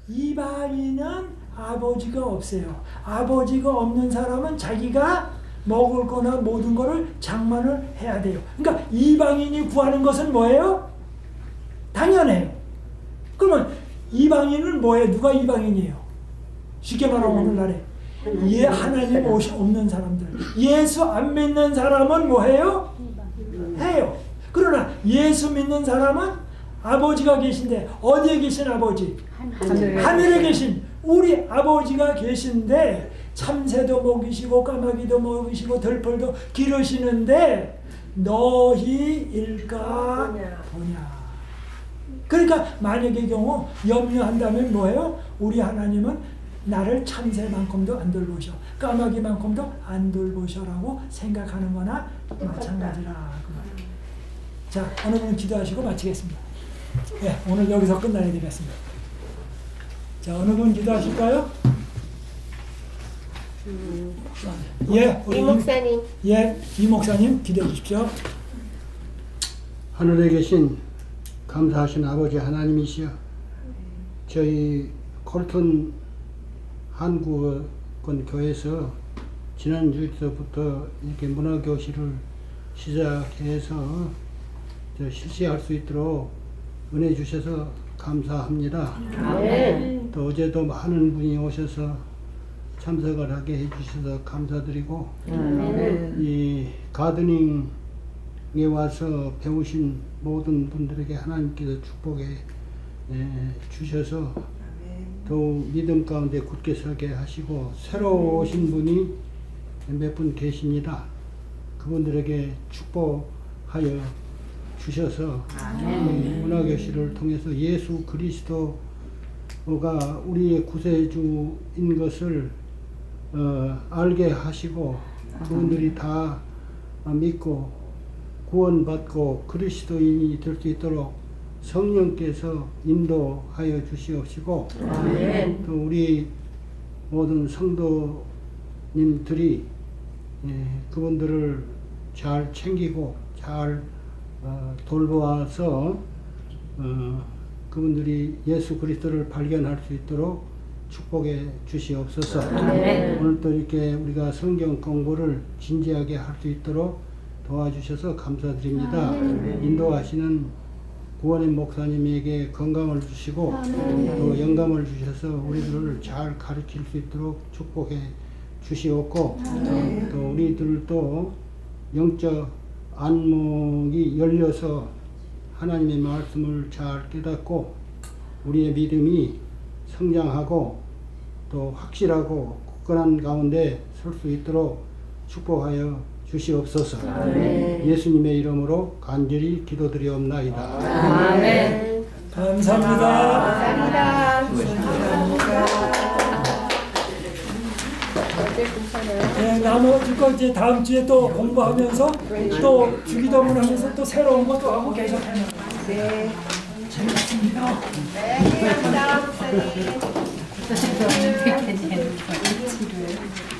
이방인은 아버지가 없어요. 아버지가 없는 사람은 자기가 먹을 거나 모든 거를 장만을 해야 돼요. 그러니까 이방인이 구하는 것은 뭐예요? 당연해요. 그러면 이방인은 뭐예요? 누가 이방인이에요? 쉽게 말하면 오늘날에 하나님 없는 사람들, 예수 안 믿는 사람은 뭐해요? 해요. 그러나 예수 믿는 사람은 아버지가 계신데, 어디에 계신 아버지? 하늘에 계신 우리 아버지가 계신데 참새도 먹이시고 까마귀도 먹이시고 들풀도 기르시는데 너희일까 보냐. 그러니까 만약의 경우 염려한다면 뭐예요? 우리 하나님은 나를 참새만큼도 안 돌보셔, 까마귀만큼도 안 돌보셔라고 생각하는 거나 마찬가지라. 자, 어느 분 기도하시고 마치겠습니다. 예, 오늘 여기서 끝나야 되겠습니다. 자, 어느 분 기도하실까요? 예, 우리 이 목사님. 이 목사님 기도해 주십시오. 하늘에 계신 감사하신 아버지 하나님이시여, 저희 콜턴 한국권 교회에서 지난주부터 이렇게 문화교실을 시작해서 실시할 수 있도록 은혜 주셔서 감사합니다. 또 어제도 많은 분이 오셔서 참석을 하게 해주셔서 감사드리고, 이 가드닝에 와서 배우신 모든 분들에게 하나님께서 축복해 주셔서 더욱 믿음 가운데 굳게 서게 하시고, 새로 오신 분이 몇 분 계십니다. 그분들에게 축복하여 주셔서 문화교실을 통해서 예수 그리스도가 우리의 구세주인 것을 알게 하시고, 그분들이 다 믿고 구원받고 그리스도인이 될 수 있도록 성령께서 인도하여 주시옵시고, 또 우리 모든 성도님들이 그분들을 잘 챙기고 잘 돌보아서 그분들이 예수 그리스도를 발견할 수 있도록 축복해 주시옵소서. 오늘 또 이렇게 우리가 성경 공부를 진지하게 할 수 있도록 도와주셔서 감사드립니다. 인도하시는 구원의 목사님에게 건강을 주시고 또 영감을 주셔서 우리들을 잘 가르칠 수 있도록 축복해 주시옵고, 또 우리들도 영적 안목이 열려서 하나님의 말씀을 잘 깨닫고 우리의 믿음이 성장하고 또 확실하고 굳건한 가운데 설 수 있도록 축복하여 주시옵소서. 예수님의 이름으로 간절히 기도드리옵나이다. 아멘. 감사합니다. 감사합니다. 어제 괜찮아요. 네, 나머지 거 이제 다음 주에 또 공부하면서 또 주기도문 하면서 또 새로운 것도 하고 계속 하는 거예요. 네. 재밌습니다. 네, 감사합니다. 목사님.